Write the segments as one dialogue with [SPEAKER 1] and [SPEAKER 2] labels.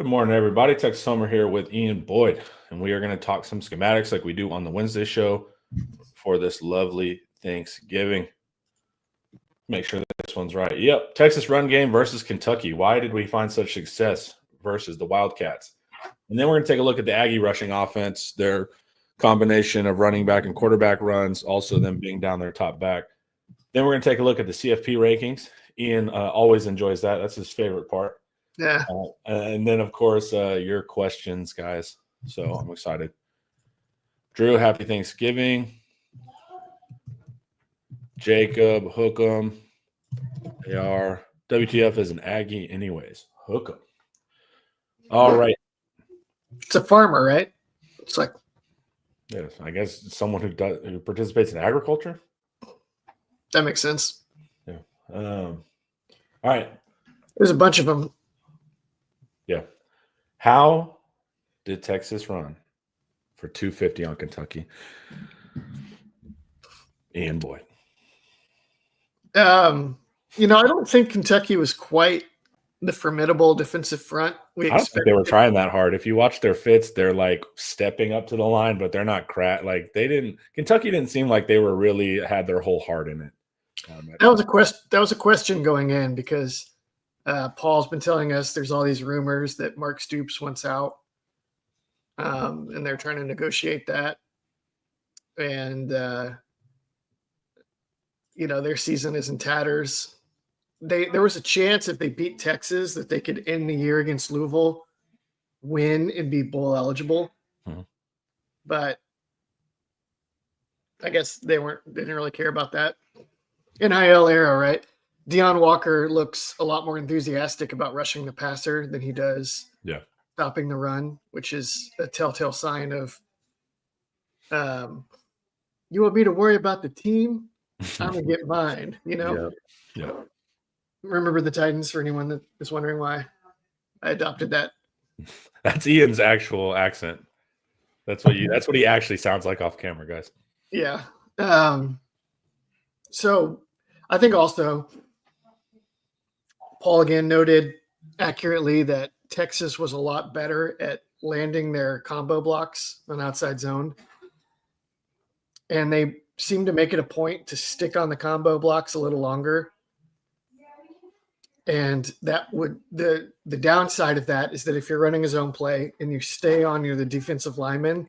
[SPEAKER 1] Good morning, everybody. Texas Homer here with Ian Boyd, and we are going to talk some schematics like we do on the Wednesday show for this lovely Thanksgiving. Make sure that this one's right. Yep, Texas run game versus Kentucky. Why did we find such success versus the Wildcats? And then we're going to take a look at the Aggie rushing offense, their combination of running back and quarterback runs, also them being down their top back. Then we're going to take a look at the CFP rankings. Ian always enjoys that. That's his favorite part.
[SPEAKER 2] Yeah.
[SPEAKER 1] And then, of course, your questions, guys. So I'm excited. Drew, happy Thanksgiving. Jacob, hook 'em. They are. WTF is an Aggie anyways. Hook 'em. All right.
[SPEAKER 2] It's a farmer, right? It's like,
[SPEAKER 1] Yes, I guess someone who participates in agriculture.
[SPEAKER 2] that makes sense.
[SPEAKER 1] Yeah. All right.
[SPEAKER 2] There's a bunch of them.
[SPEAKER 1] Yeah. How did Texas run for 250 on Kentucky? Ian Boyd.
[SPEAKER 2] I don't think Kentucky was quite the formidable defensive front we
[SPEAKER 1] I don't think
[SPEAKER 2] expected.
[SPEAKER 1] they were trying that hard. If you watch their fits, they're like stepping up to the line, but they're not Kentucky didn't seem like they were really had their whole heart in it.
[SPEAKER 2] That was a question going in because Paul's been telling us there's all these rumors that Mark Stoops wants out, and they're trying to negotiate that. And their season is in tatters. There was a chance if they beat Texas that they could end the year against Louisville, win, and be bowl eligible.
[SPEAKER 1] Mm-hmm.
[SPEAKER 2] But I guess they didn't really care about that. NIL era, right? Deion Walker looks a lot more enthusiastic about rushing the passer than he does stopping the run, which is a telltale sign of you want me to worry about the team? I'm going to get mine,
[SPEAKER 1] Yeah.
[SPEAKER 2] Remember the Titans for anyone that is wondering why I adopted that.
[SPEAKER 1] That's Ian's actual accent. That's what he actually sounds like off camera, guys.
[SPEAKER 2] Yeah. So I think also Paul again noted accurately that Texas was a lot better at landing their combo blocks on outside zone. And they seemed to make it a point to stick on the combo blocks a little longer. And that would the downside of that is that if you're running a zone play and you stay on the defensive lineman,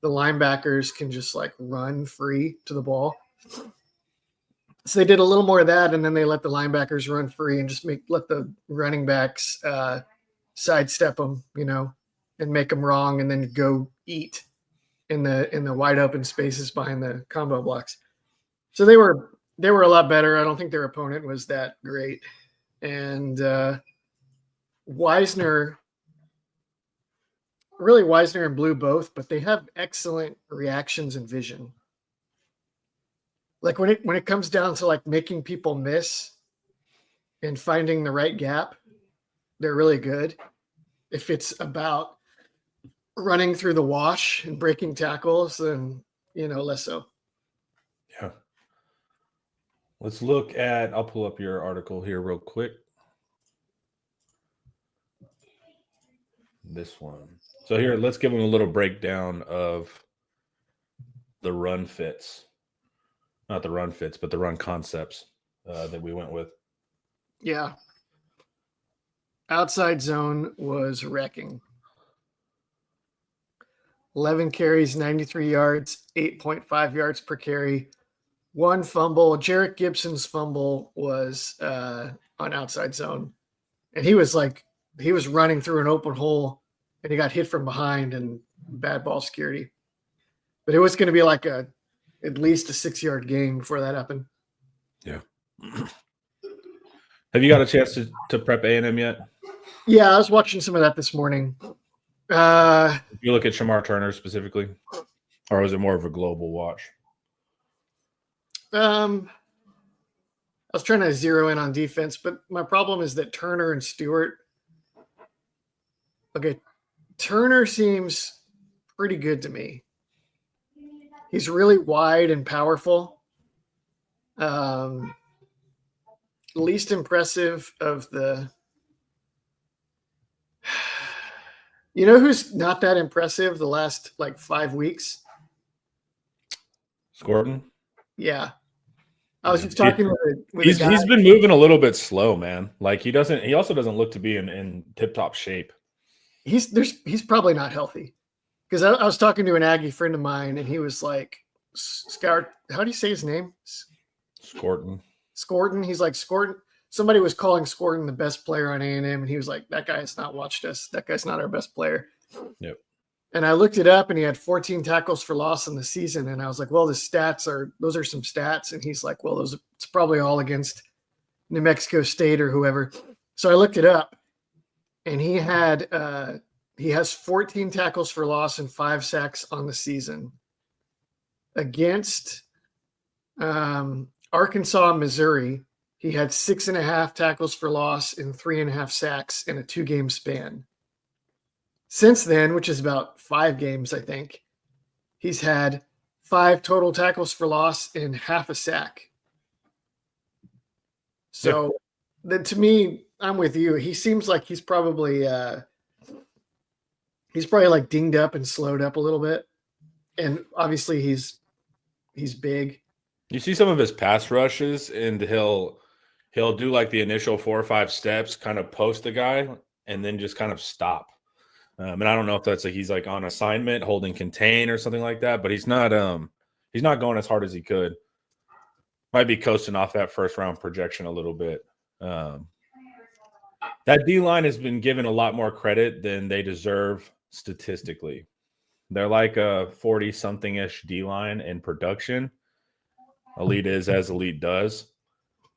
[SPEAKER 2] the linebackers can just like run free to the ball. So they did a little more of that, and then they let the linebackers run free and just let the running backs sidestep them, and make them wrong, and then go eat in the wide open spaces behind the combo blocks. So they were a lot better. I don't think their opponent was that great. And Wisner and Blue both, but they have excellent reactions and vision. Like when it comes down to like making people miss and finding the right gap, they're really good. If it's about running through the wash and breaking tackles, then less so.
[SPEAKER 1] Yeah. Let's look at, I'll pull up your article here real quick. This one. So here, let's give them a little breakdown of the run fits. Not the run fits, but the run concepts that we went with.
[SPEAKER 2] Yeah. Outside zone was wrecking. 11 carries, 93 yards, 8.5 yards per carry. One fumble. Jarek Gibson's fumble was on outside zone. And he was running through an open hole and he got hit from behind and bad ball security. But it was going to be like at least a 6-yard gain before that happened.
[SPEAKER 1] Yeah. Have you got a chance to prep A&M yet?
[SPEAKER 2] Yeah, I was watching some of that this morning.
[SPEAKER 1] Did you look at Shamar Turner specifically? Or was it more of a global watch?
[SPEAKER 2] I was trying to zero in on defense, but my problem is that Turner and Stewart. Okay, Turner seems pretty good to me. He's really wide and powerful. Least impressive of the You know who's not that impressive the last like 5 weeks?
[SPEAKER 1] Scorton.
[SPEAKER 2] Yeah. I was just talking with a guy.
[SPEAKER 1] He's been moving a little bit slow, man. Like he also doesn't look to be in tip-top shape.
[SPEAKER 2] He's probably not healthy. Because I was talking to an Aggie friend of mine, and he was like, Scout, how do you say his name?
[SPEAKER 1] Scorton.
[SPEAKER 2] Scorton. He's like, Scorton. Somebody was calling Scorton the best player on A&M, and he was like, that guy has not watched us. That guy's not our best player.
[SPEAKER 1] Yep.
[SPEAKER 2] And I looked it up, and he had 14 tackles for loss in the season. And I was like, well, those are some stats. And he's like, well, it's probably all against New Mexico State or whoever. So I looked it up, and he has 14 tackles for loss and 5 sacks on the season against Arkansas, Missouri. He had 6.5 tackles for loss and 3.5 sacks in a 2-game span. Since then, which is about 5 games, I think, he's had 5 total tackles for loss and half a sack. So to me, I'm with you. He seems like he's probably like dinged up and slowed up a little bit. And obviously he's big.
[SPEAKER 1] You see some of his pass rushes, and he'll do like the initial 4 or 5 steps, kind of post the guy, and then just kind of stop. And I don't know if that's he's like on assignment, holding contain or something like that, but he's not going as hard as he could. Might be coasting off that first round projection a little bit. That D-line has been given a lot more credit than they deserve statistically. They're like a 40-something-ish D-line in production. Elite is as elite does.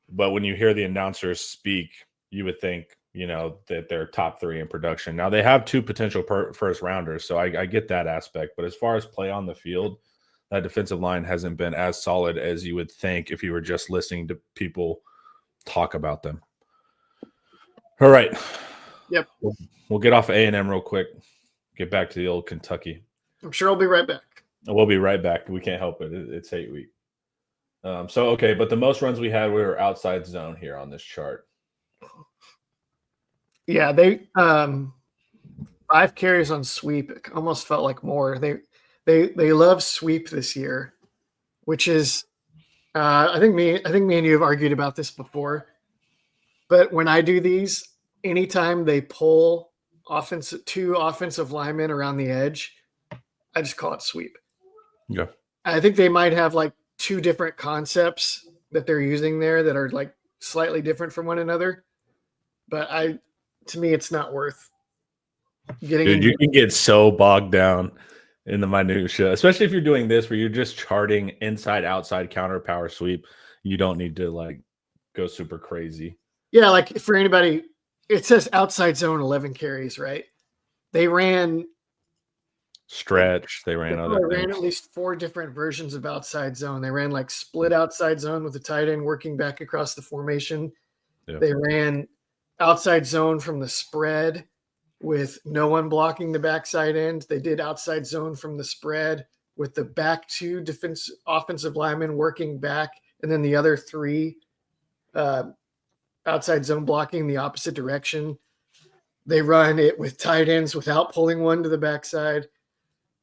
[SPEAKER 1] But when you hear the announcers speak, you would think, that they're top 3 in production. Now, they have 2 potential first rounders, so I get that aspect. But as far as play on the field, that defensive line hasn't been as solid as you would think if you were just listening to people talk about them. All right.
[SPEAKER 2] Yep.
[SPEAKER 1] We'll get off A&M real quick. Get back to the old Kentucky.
[SPEAKER 2] I'm sure I'll be right back.
[SPEAKER 1] We'll be right back. We can't help it. It's 8 week. But the most runs we had, we were outside zone here on this chart.
[SPEAKER 2] Yeah, they 5 carries on sweep. It almost felt like more. They love sweep this year, which is I think me and you have argued about this before. But when I do these, anytime they pull 2 offensive linemen around the edge, I just call it sweep.
[SPEAKER 1] Yeah.
[SPEAKER 2] I think they might have like 2 different concepts that they're using there that are like slightly different from one another. But to me, it's not worth getting.
[SPEAKER 1] Dude, you can get so bogged down in the minutia, especially if you're doing this where you're just charting inside, outside, counter, power sweep. You don't need to like go super crazy.
[SPEAKER 2] Yeah, like for anybody, it says outside zone 11 carries, right? They ran
[SPEAKER 1] stretch. They ran
[SPEAKER 2] at least 4 different versions of outside zone. They ran like split outside zone with the tight end working back across the formation. Yep. They ran outside zone from the spread with no one blocking the backside end. They did outside zone from the spread with the back 2 offensive linemen working back, and then the other 3 outside zone blocking the opposite direction. They run it with tight ends without pulling one to the backside.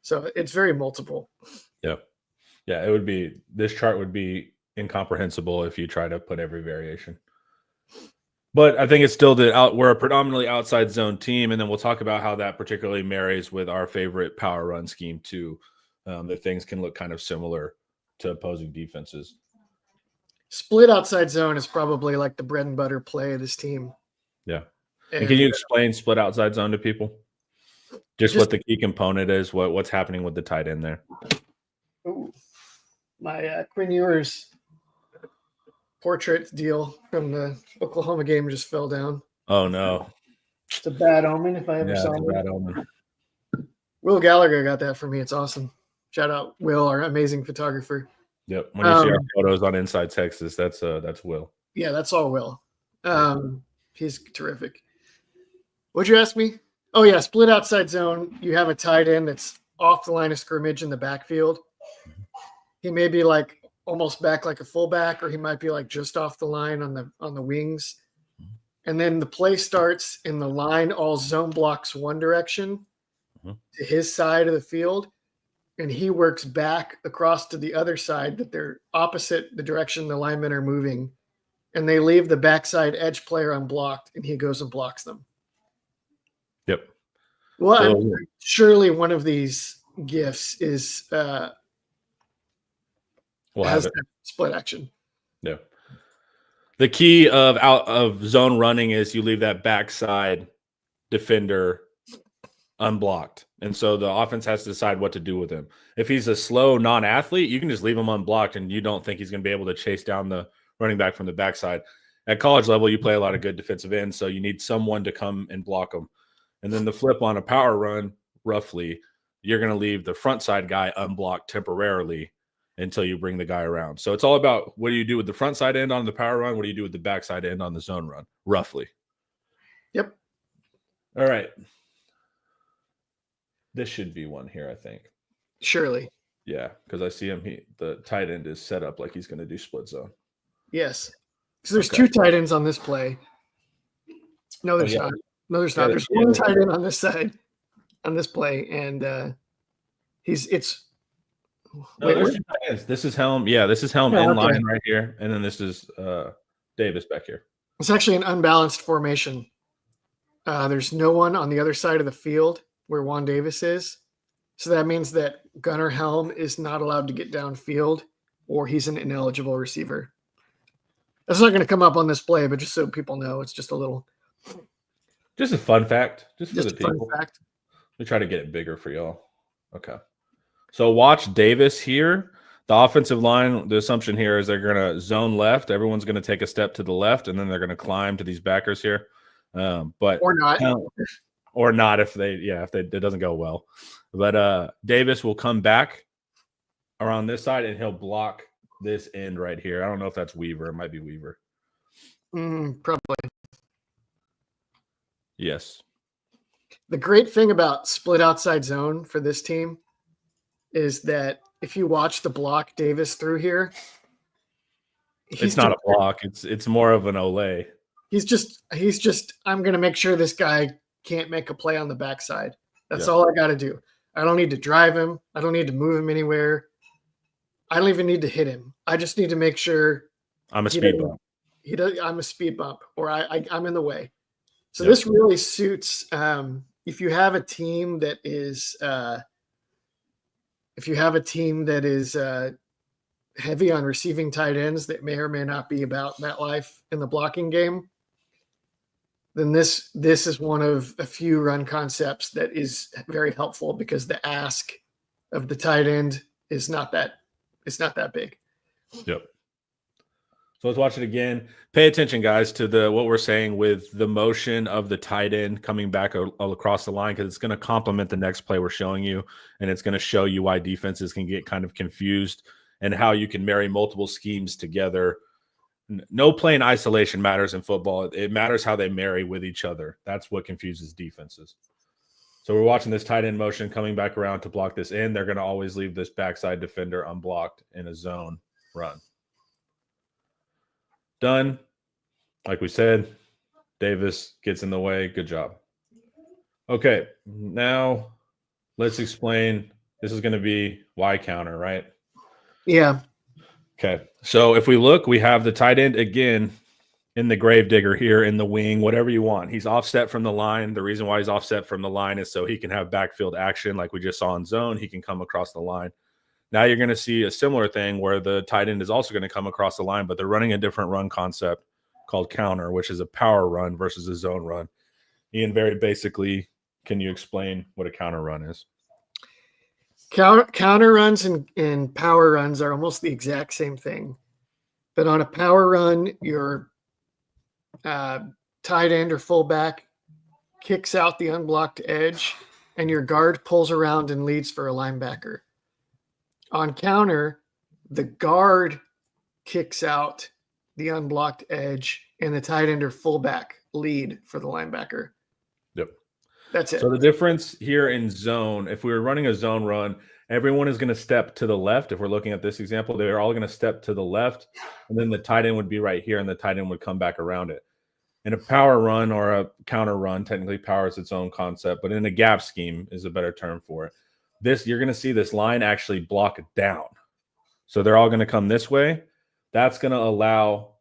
[SPEAKER 2] So it's very multiple.
[SPEAKER 1] Yep. Yeah, this chart would be incomprehensible if you try to put every variation. But I think it's still we're a predominantly outside zone team, and then we'll talk about how that particularly marries with our favorite power run scheme too. That things can look kind of similar to opposing defenses.
[SPEAKER 2] Split outside zone is probably like the bread and butter play of this team.
[SPEAKER 1] Yeah. And can you explain split outside zone to people? Just what the key component is, what's happening with the tight end there.
[SPEAKER 2] Ooh, my Quinn Ewers portrait deal from the Oklahoma game just fell down.
[SPEAKER 1] Oh no.
[SPEAKER 2] It's a bad omen if I ever saw it.
[SPEAKER 1] It's a bad omen.
[SPEAKER 2] Will Gallagher got that for me. It's awesome. Shout out Will, our amazing photographer.
[SPEAKER 1] Yep. When you see our photos on Inside Texas, that's Will.
[SPEAKER 2] Yeah, that's all Will. He's terrific. What'd you ask me? Oh yeah, split outside zone. You have a tight end that's off the line of scrimmage in the backfield. He may be like almost back like a fullback, or he might be like just off the line on the wings. And then the play starts in the line all zone blocks one direction, to his side of the field, and he works back across to the other side that they're opposite the direction the linemen are moving, and they leave the backside edge player unblocked, and he goes and blocks them.
[SPEAKER 1] Yep.
[SPEAKER 2] Well, surely one of these gifts is has that split action.
[SPEAKER 1] Yeah. The key of out of zone running is you leave that backside defender unblocked. And so the offense has to decide what to do with him. If he's a slow non-athlete, you can just leave him unblocked and you don't think he's going to be able to chase down the running back from the backside. At college level, you play a lot of good defensive ends, so you need someone to come and block them. And then the flip on a power run, roughly, you're going to leave the front side guy unblocked temporarily until you bring the guy around. So it's all about what do you do with the front side end on the power run? What do you do with the backside end on the zone run, roughly?
[SPEAKER 2] Yep.
[SPEAKER 1] All right. This should be one here, I think.
[SPEAKER 2] Surely.
[SPEAKER 1] Yeah, because I see him. The tight end is set up like he's going to do split zone.
[SPEAKER 2] Yes. So there's two tight ends on this play. No, there's not. No, there's not. There's one tight end on this side, on this play, and there's two tight ends.
[SPEAKER 1] This is Helm. Yeah, this is Helm in line right here, and then this is Davis back here.
[SPEAKER 2] It's actually an unbalanced formation. There's no one on the other side of the field where Juan Davis is. So that means that Gunnar Helm is not allowed to get downfield, or he's an ineligible receiver. That's not going to come up on this play, but just so people know, it's just a
[SPEAKER 1] fun fact. Just for the people.
[SPEAKER 2] Fun fact.
[SPEAKER 1] We try to get it bigger for y'all. Okay. So watch Davis here. The offensive line, the assumption here is they're going to zone left. Everyone's going to take a step to the left, and then they're going to climb to these backers here. But
[SPEAKER 2] or not.
[SPEAKER 1] Or not if it doesn't go well. But Davis will come back around this side, and he'll block this end right here. I don't know if that's Weaver. It might be Weaver.
[SPEAKER 2] Probably.
[SPEAKER 1] Yes.
[SPEAKER 2] The great thing about split outside zone for this team is that if you watch the block Davis through here,
[SPEAKER 1] it's not a block. It's more of an Olay.
[SPEAKER 2] He's just I'm going to make sure this guy can't make a play on the backside. That's all I got to do. I don't need to drive him. I don't need to move him anywhere. I don't even need to hit him. I just need to make sure
[SPEAKER 1] I'm a speed bump.
[SPEAKER 2] I'm a speed bump, or I'm in the way. So this really suits if you have a team that is heavy on receiving tight ends that may or may not be about that life in the blocking game, then this is one of a few run concepts that is very helpful because the ask of the tight end is not that big.
[SPEAKER 1] Yep. So let's watch it again. Pay attention, guys, to what we're saying with the motion of the tight end coming back all across the line, because it's going to complement the next play we're showing you, and it's going to show you why defenses can get kind of confused and how you can marry multiple schemes together. No play in isolation matters in football. It matters how they marry with each other. That's what confuses defenses. So we're watching this tight end motion coming back around to block this in. They're going to always leave this backside defender unblocked in a zone run. Done. Like we said, Davis gets in the way. Good job. Okay, now let's explain. This is going to be Y counter, right?
[SPEAKER 2] Yeah.
[SPEAKER 1] Okay, so if we look, we have the tight end again in the gravedigger here in the wing, whatever you want. He's offset from the line. The reason why he's offset from the line is so he can have backfield action like we just saw in zone. He can come across the line. Now you're going to see a similar thing where the tight end is also going to come across the line, but they're running a different run concept called counter, which is a power run versus a zone run. Ian, very basically, can you explain what a counter run is?
[SPEAKER 2] Counter runs and power runs are almost the exact same thing. But on a power run, your tight end or fullback kicks out the unblocked edge, and your guard pulls around and leads for a linebacker. On counter, the guard kicks out the unblocked edge, and the tight end or fullback lead for the linebacker.
[SPEAKER 1] Yep.
[SPEAKER 2] That's it.
[SPEAKER 1] So the difference here in zone, if we were running a zone run, everyone is going to step to the left. If we're looking at this example, they're all going to step to the left, and then the tight end would be right here, and the tight end would come back around it. In a power run or a counter run, technically power is its own concept, but in a gap scheme is a better term for it. You're going to see this line actually block down. So they're all going to come this way. That's going to allow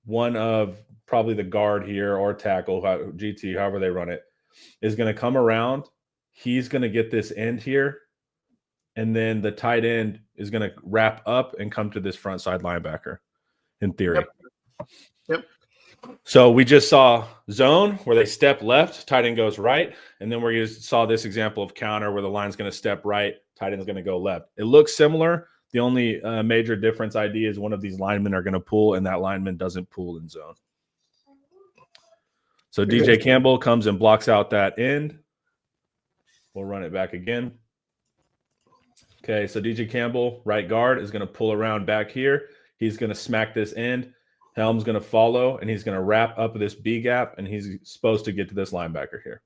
[SPEAKER 1] one of probably the guard here or tackle, GT, however they run it, is going to come around. He's going to get this end here. And then the tight end is going to wrap up and come to this front side linebacker, in theory.
[SPEAKER 2] Yep.
[SPEAKER 1] So we just saw zone where they step left, tight end goes right. And then we just saw this example of counter where the line's going to step right, tight end's going to go left. It looks similar. The only major difference ID is one of these linemen are going to pull, and that lineman doesn't pull in zone. So DJ Campbell comes and blocks out that end. We'll run it back again. Okay, so DJ Campbell, right guard, is going to pull around back here. He's going to smack this end. Helm's going to follow, and he's going to wrap up this B gap, and he's supposed to get to this linebacker here.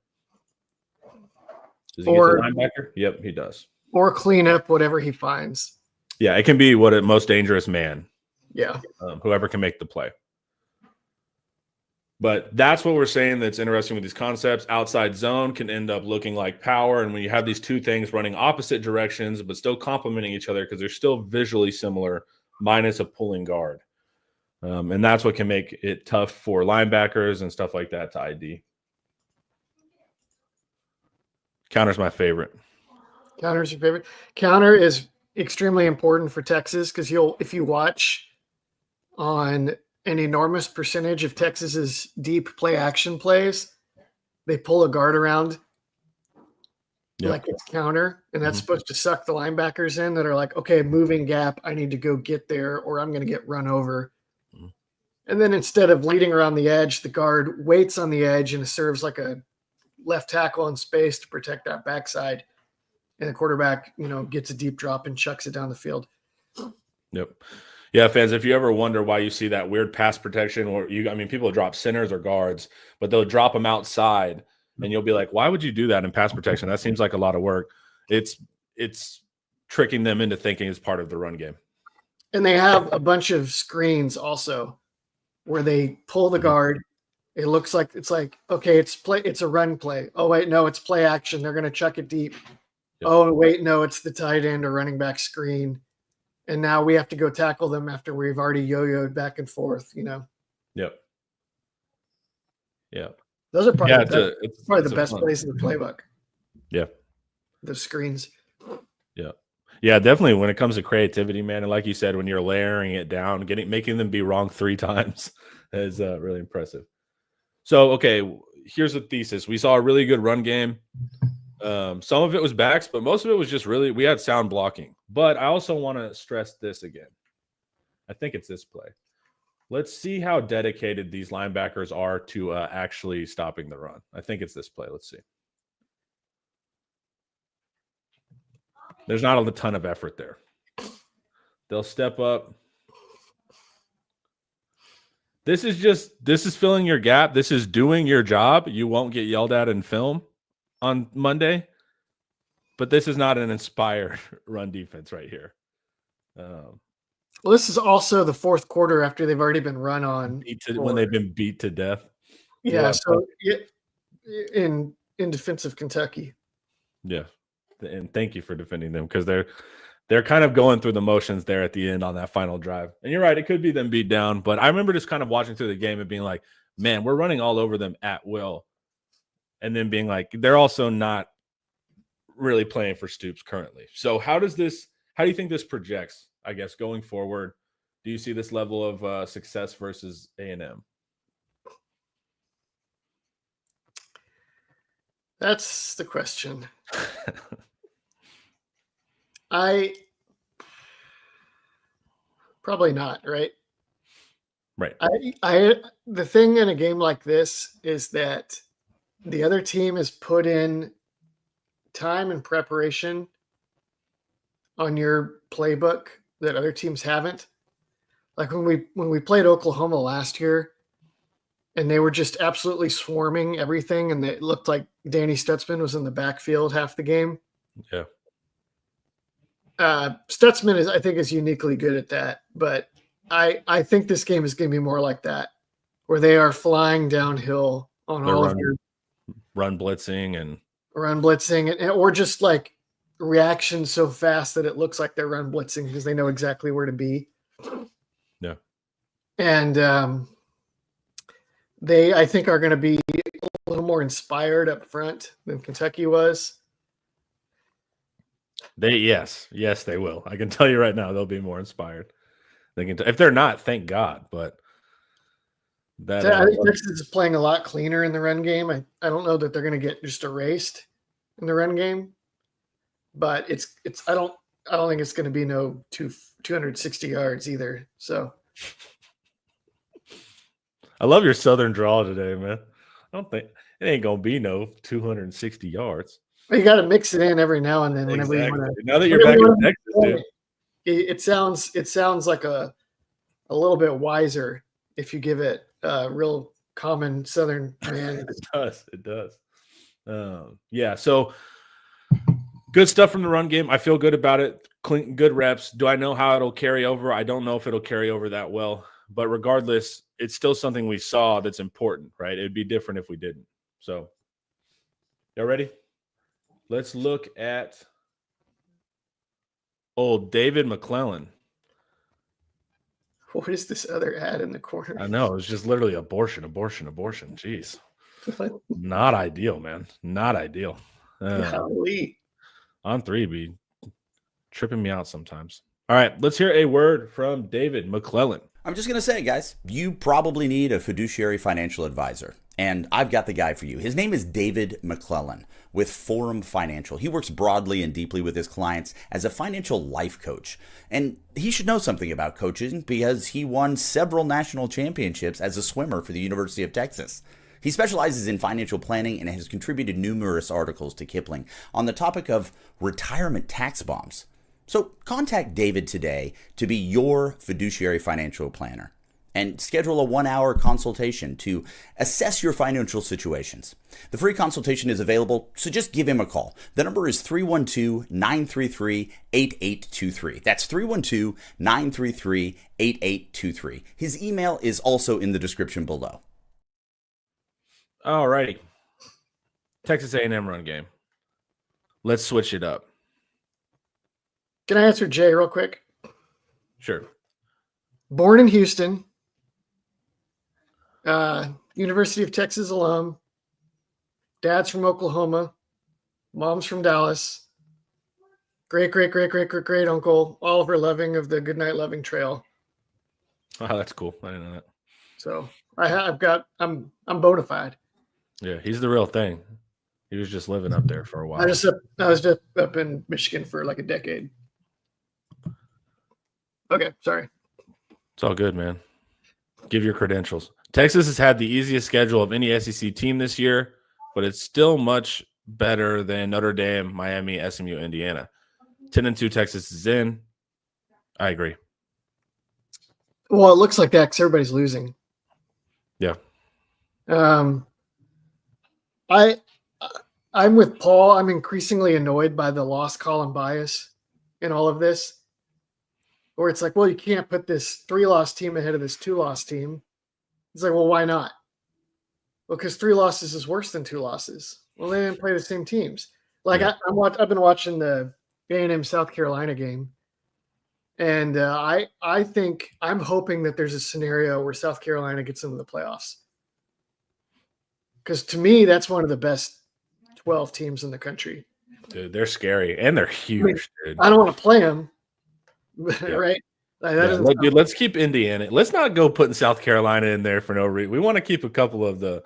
[SPEAKER 1] Does he get to the linebacker? Yep, he does.
[SPEAKER 2] Or clean up whatever he finds.
[SPEAKER 1] Yeah, it can be most dangerous man.
[SPEAKER 2] Yeah.
[SPEAKER 1] Whoever can make the play. But that's what we're saying that's interesting with these concepts. Outside zone can end up looking like power. And when you have these two things running opposite directions, but still complementing each other because they're still visually similar, minus a pulling guard. And that's what can make it tough for linebackers and stuff like that to ID. Counter's my favorite.
[SPEAKER 2] Counter's your favorite? Counter is extremely important for Texas because if you watch on an enormous percentage of Texas's deep play action plays, they pull a guard around like it's counter, and that's supposed to suck the linebackers in that are like, okay, moving gap, I need to go get there or I'm going to get run over. And then instead of leading around the edge, the guard waits on the edge and serves like a left tackle in space to protect that backside. And the quarterback, gets a deep drop and chucks it down the field.
[SPEAKER 1] Yep. Yeah, fans, if you ever wonder why you see that weird pass protection, or people drop centers or guards, but they'll drop them outside, and you'll be like, why would you do that in pass protection? That seems like a lot of work. It's tricking them into thinking it's part of the run game.
[SPEAKER 2] And they have a bunch of screens also where they pull the guard. It looks like okay, it's a run play. Oh wait, no, it's play action. They're going to chuck it deep. Yep. Oh wait, no, it's the tight end or running back screen. And now we have to go tackle them after we've already yo-yoed back and forth, Yep.
[SPEAKER 1] Yeah.
[SPEAKER 2] Those are probably the best plays in the playbook.
[SPEAKER 1] Yeah.
[SPEAKER 2] The screens.
[SPEAKER 1] Yeah. Yeah, definitely when it comes to creativity, man. And like you said, when you're layering it down, making them be wrong 3 times is really impressive. So, okay, here's the thesis. We saw a really good run game. Some of it was backs, but most of it was just we had sound blocking. But I also want to stress this again. I think it's this play. Let's see how dedicated these linebackers are to actually stopping the run. I think it's this play. Let's see. There's not a ton of effort there. They'll step up. This is filling your gap. This is doing your job. You won't get yelled at in film on Monday, but this is not an inspired run defense right here.
[SPEAKER 2] Well, this is also the fourth quarter after they've already been run on
[SPEAKER 1] when they've been beat to death.
[SPEAKER 2] Yeah. So in defensive Kentucky.
[SPEAKER 1] Yeah. And thank you for defending them because they're kind of going through the motions there at the end on that final drive. And you're right, it could be them beat down, but I remember just kind of watching through the game and being like, man, we're running all over them at will. And then being like, they're also not really playing for Stoops currently. So how do you think this projects, I guess, going forward? Do you see this level of success versus A&M?
[SPEAKER 2] That's the question. Probably not, right?
[SPEAKER 1] Right.
[SPEAKER 2] The thing in a game like this is that the other team has put in time and preparation on your playbook that other teams haven't. Like when we played Oklahoma last year and they were just absolutely swarming everything and it looked like Danny Stutzman was in the backfield half the game.
[SPEAKER 1] Yeah.
[SPEAKER 2] Stutzman is uniquely good at that, but I think this game is going to be more like that, where they are flying downhill on
[SPEAKER 1] They're
[SPEAKER 2] all of your
[SPEAKER 1] run blitzing and
[SPEAKER 2] run blitzing, or just like reaction so fast that it looks like they're run blitzing because they know exactly where to be.
[SPEAKER 1] yeah.
[SPEAKER 2] And they, I think, are going to be a little more inspired up front than Kentucky was.
[SPEAKER 1] Yes, they will. I can tell you right now, they'll be more inspired. They can, if they're not, thank God. But that
[SPEAKER 2] I think Texas is playing a lot cleaner in the run game. I don't know that they're going to get just erased in the run game, but it's I don't think it's going to be no 260 yards either. So
[SPEAKER 1] I love your Southern drawl today, man. I don't think it ain't gonna be no 260 yards.
[SPEAKER 2] you got to mix it in every now and then. Whenever you want to.
[SPEAKER 1] Now that you're back in Texas, dude.
[SPEAKER 2] It sounds like a little bit wiser if you give it a real common Southern man.
[SPEAKER 1] It does. Yeah. So good stuff from the run game. I feel good about it. Clean, good reps. Do I know how it'll carry over? I don't know if it'll carry over that well. But regardless, it's still something we saw that's important, right? It'd be different if we didn't. So, y'all ready? Let's look at old David McClellan.
[SPEAKER 2] What is this other ad in the corner?
[SPEAKER 1] I know. It's just literally abortion. Jeez. Not ideal, man. Not ideal. On 3 be tripping me out sometimes. All right, let's hear a word from David McClellan.
[SPEAKER 3] I'm just going to say, guys, you probably need a fiduciary financial advisor, and I've got the guy for you. His name is David McClellan with Forum Financial. He works broadly and deeply with his clients as a financial life coach, and he should know something about coaching because he won several national championships as a swimmer for the University of Texas. He specializes in financial planning and has contributed numerous articles to Kiplinger on the topic of retirement tax bombs. So contact David today to be your fiduciary financial planner and schedule a 1-hour consultation to assess your financial situations. The free consultation is available, so just give him a call. The number is 312-933-8823. That's 312-933-8823. His email is also in the description below.
[SPEAKER 1] All righty. Texas A&M run game. Let's switch it up.
[SPEAKER 2] Can I answer Jay real quick?
[SPEAKER 1] Sure.
[SPEAKER 2] Born in Houston, University of Texas alum. Dad's from Oklahoma. Mom's from Dallas. Great uncle Oliver Loving of the Goodnight Loving Trail.
[SPEAKER 1] Oh, that's cool. I didn't know that.
[SPEAKER 2] So I'm bona fide.
[SPEAKER 1] Yeah, he's the real thing. He was just living up there for a while.
[SPEAKER 2] I was just up in Michigan for like a decade. Okay, sorry.
[SPEAKER 1] It's all good, man. Give your credentials. Texas has had the easiest schedule of any SEC team this year, but it's still much better than Notre Dame, Miami, SMU, Indiana. 10-2 Texas is in. I agree.
[SPEAKER 2] Well, it looks like that because everybody's losing.
[SPEAKER 1] Yeah.
[SPEAKER 2] I'm with Paul. I'm increasingly annoyed by the loss column bias in all of this. Where it's like, well, you can't put this 3-loss team ahead of this 2-loss team. It's like, well, why not? Well, because 3 losses is worse than 2 losses. Well, they didn't play the same teams. Like
[SPEAKER 1] Yeah.
[SPEAKER 2] I've been watching the A&M South Carolina game, and I think I'm hoping that there's a scenario where South Carolina gets into the playoffs. Because to me, that's one of the best 12 teams in the country.
[SPEAKER 1] Dude, they're scary and they're huge, dude.
[SPEAKER 2] I don't want to play them.
[SPEAKER 1] Yeah.
[SPEAKER 2] Right?
[SPEAKER 1] Dude, let's keep Indiana. Let's not go putting South Carolina in there for no reason. We want to keep a couple of the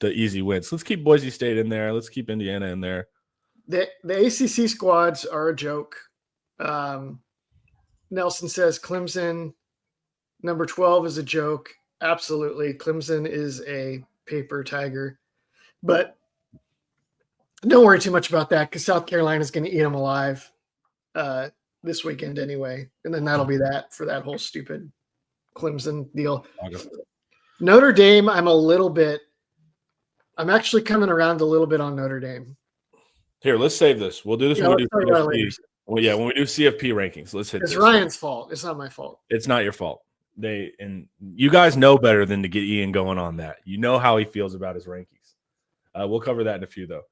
[SPEAKER 1] easy wins. Let's keep Boise State in there. Let's keep Indiana in there.
[SPEAKER 2] The ACC squads are a joke. Nelson says Clemson, number 12, is a joke. Absolutely. Clemson is a paper tiger. But don't worry too much about that because South Carolina is going to eat them alive this weekend anyway. And then that'll be that for that whole stupid Clemson deal.
[SPEAKER 1] Okay.
[SPEAKER 2] Notre Dame, I'm actually coming around a little bit on Notre Dame.
[SPEAKER 1] Here, let's save this. We'll do this when we do
[SPEAKER 2] let's talk about it later.
[SPEAKER 1] CFP. Well, yeah, when we do CFP rankings, let's hit
[SPEAKER 2] It's
[SPEAKER 1] this.
[SPEAKER 2] Ryan's fault. It's not my fault.
[SPEAKER 1] It's not your fault. and you guys know better than to get Ian going on that. You know how he feels about his rankings. We'll cover that in a few though.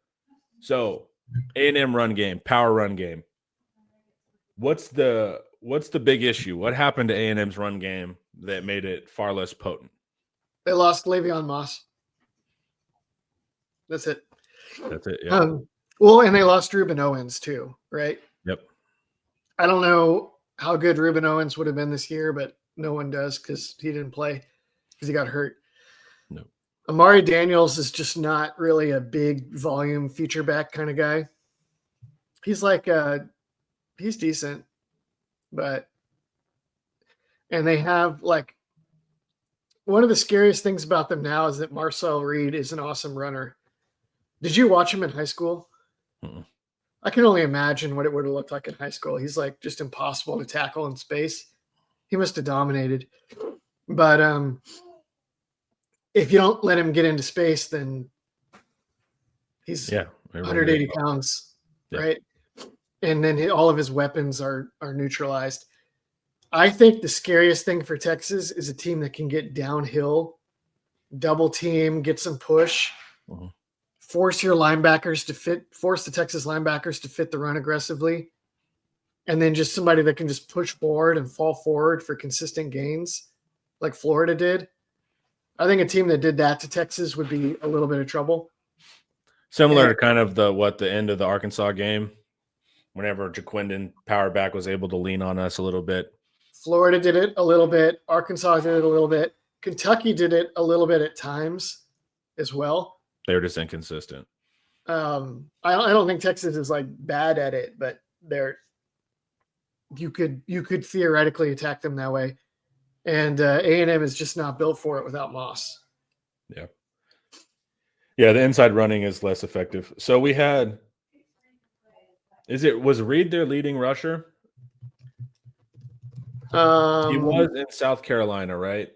[SPEAKER 1] So A&M run game, power run game. What's the big issue? What happened to A&M's run game that made it far less potent?
[SPEAKER 2] They lost Le'Veon Moss. That's it.
[SPEAKER 1] That's it. Yeah.
[SPEAKER 2] Well, and they lost Reuben Owens too, right?
[SPEAKER 1] Yep.
[SPEAKER 2] I don't know how good Reuben Owens would have been this year, but no one does because he didn't play because he got hurt.
[SPEAKER 1] No.
[SPEAKER 2] Amari Daniels is just not really a big volume feature back kind of guy. He's like he's decent, but and they have like one of the scariest things about them now is that Marcel Reed is an awesome runner. Did you watch him in high school?
[SPEAKER 1] Mm-mm.
[SPEAKER 2] I can only imagine what it would have looked like in high school. He's like just impossible to tackle in space. He must have dominated. But if you don't let him get into space, then he's 180 pounds, right? And then all of his weapons are neutralized. I think the scariest thing for Texas is a team that can get downhill, double team, get some push, force the Texas linebackers to fit the run aggressively, and then just somebody that can just push forward and fall forward for consistent gains like Florida did. I think a team that did that to Texas would be a little bit of trouble.
[SPEAKER 1] Similar to kind of the end of the Arkansas game, whenever Jaquindon power back was able to lean on us a little bit.
[SPEAKER 2] Florida did it a little bit. Arkansas did it a little bit. Kentucky did it a little bit at times as well.
[SPEAKER 1] They were just inconsistent.
[SPEAKER 2] I don't think Texas is like bad at it, but you could theoretically attack them that way. And A&M is just not built for it without Moss.
[SPEAKER 1] Yeah. Yeah, the inside running is less effective. So we had was Reed their leading rusher? He was in South Carolina, right?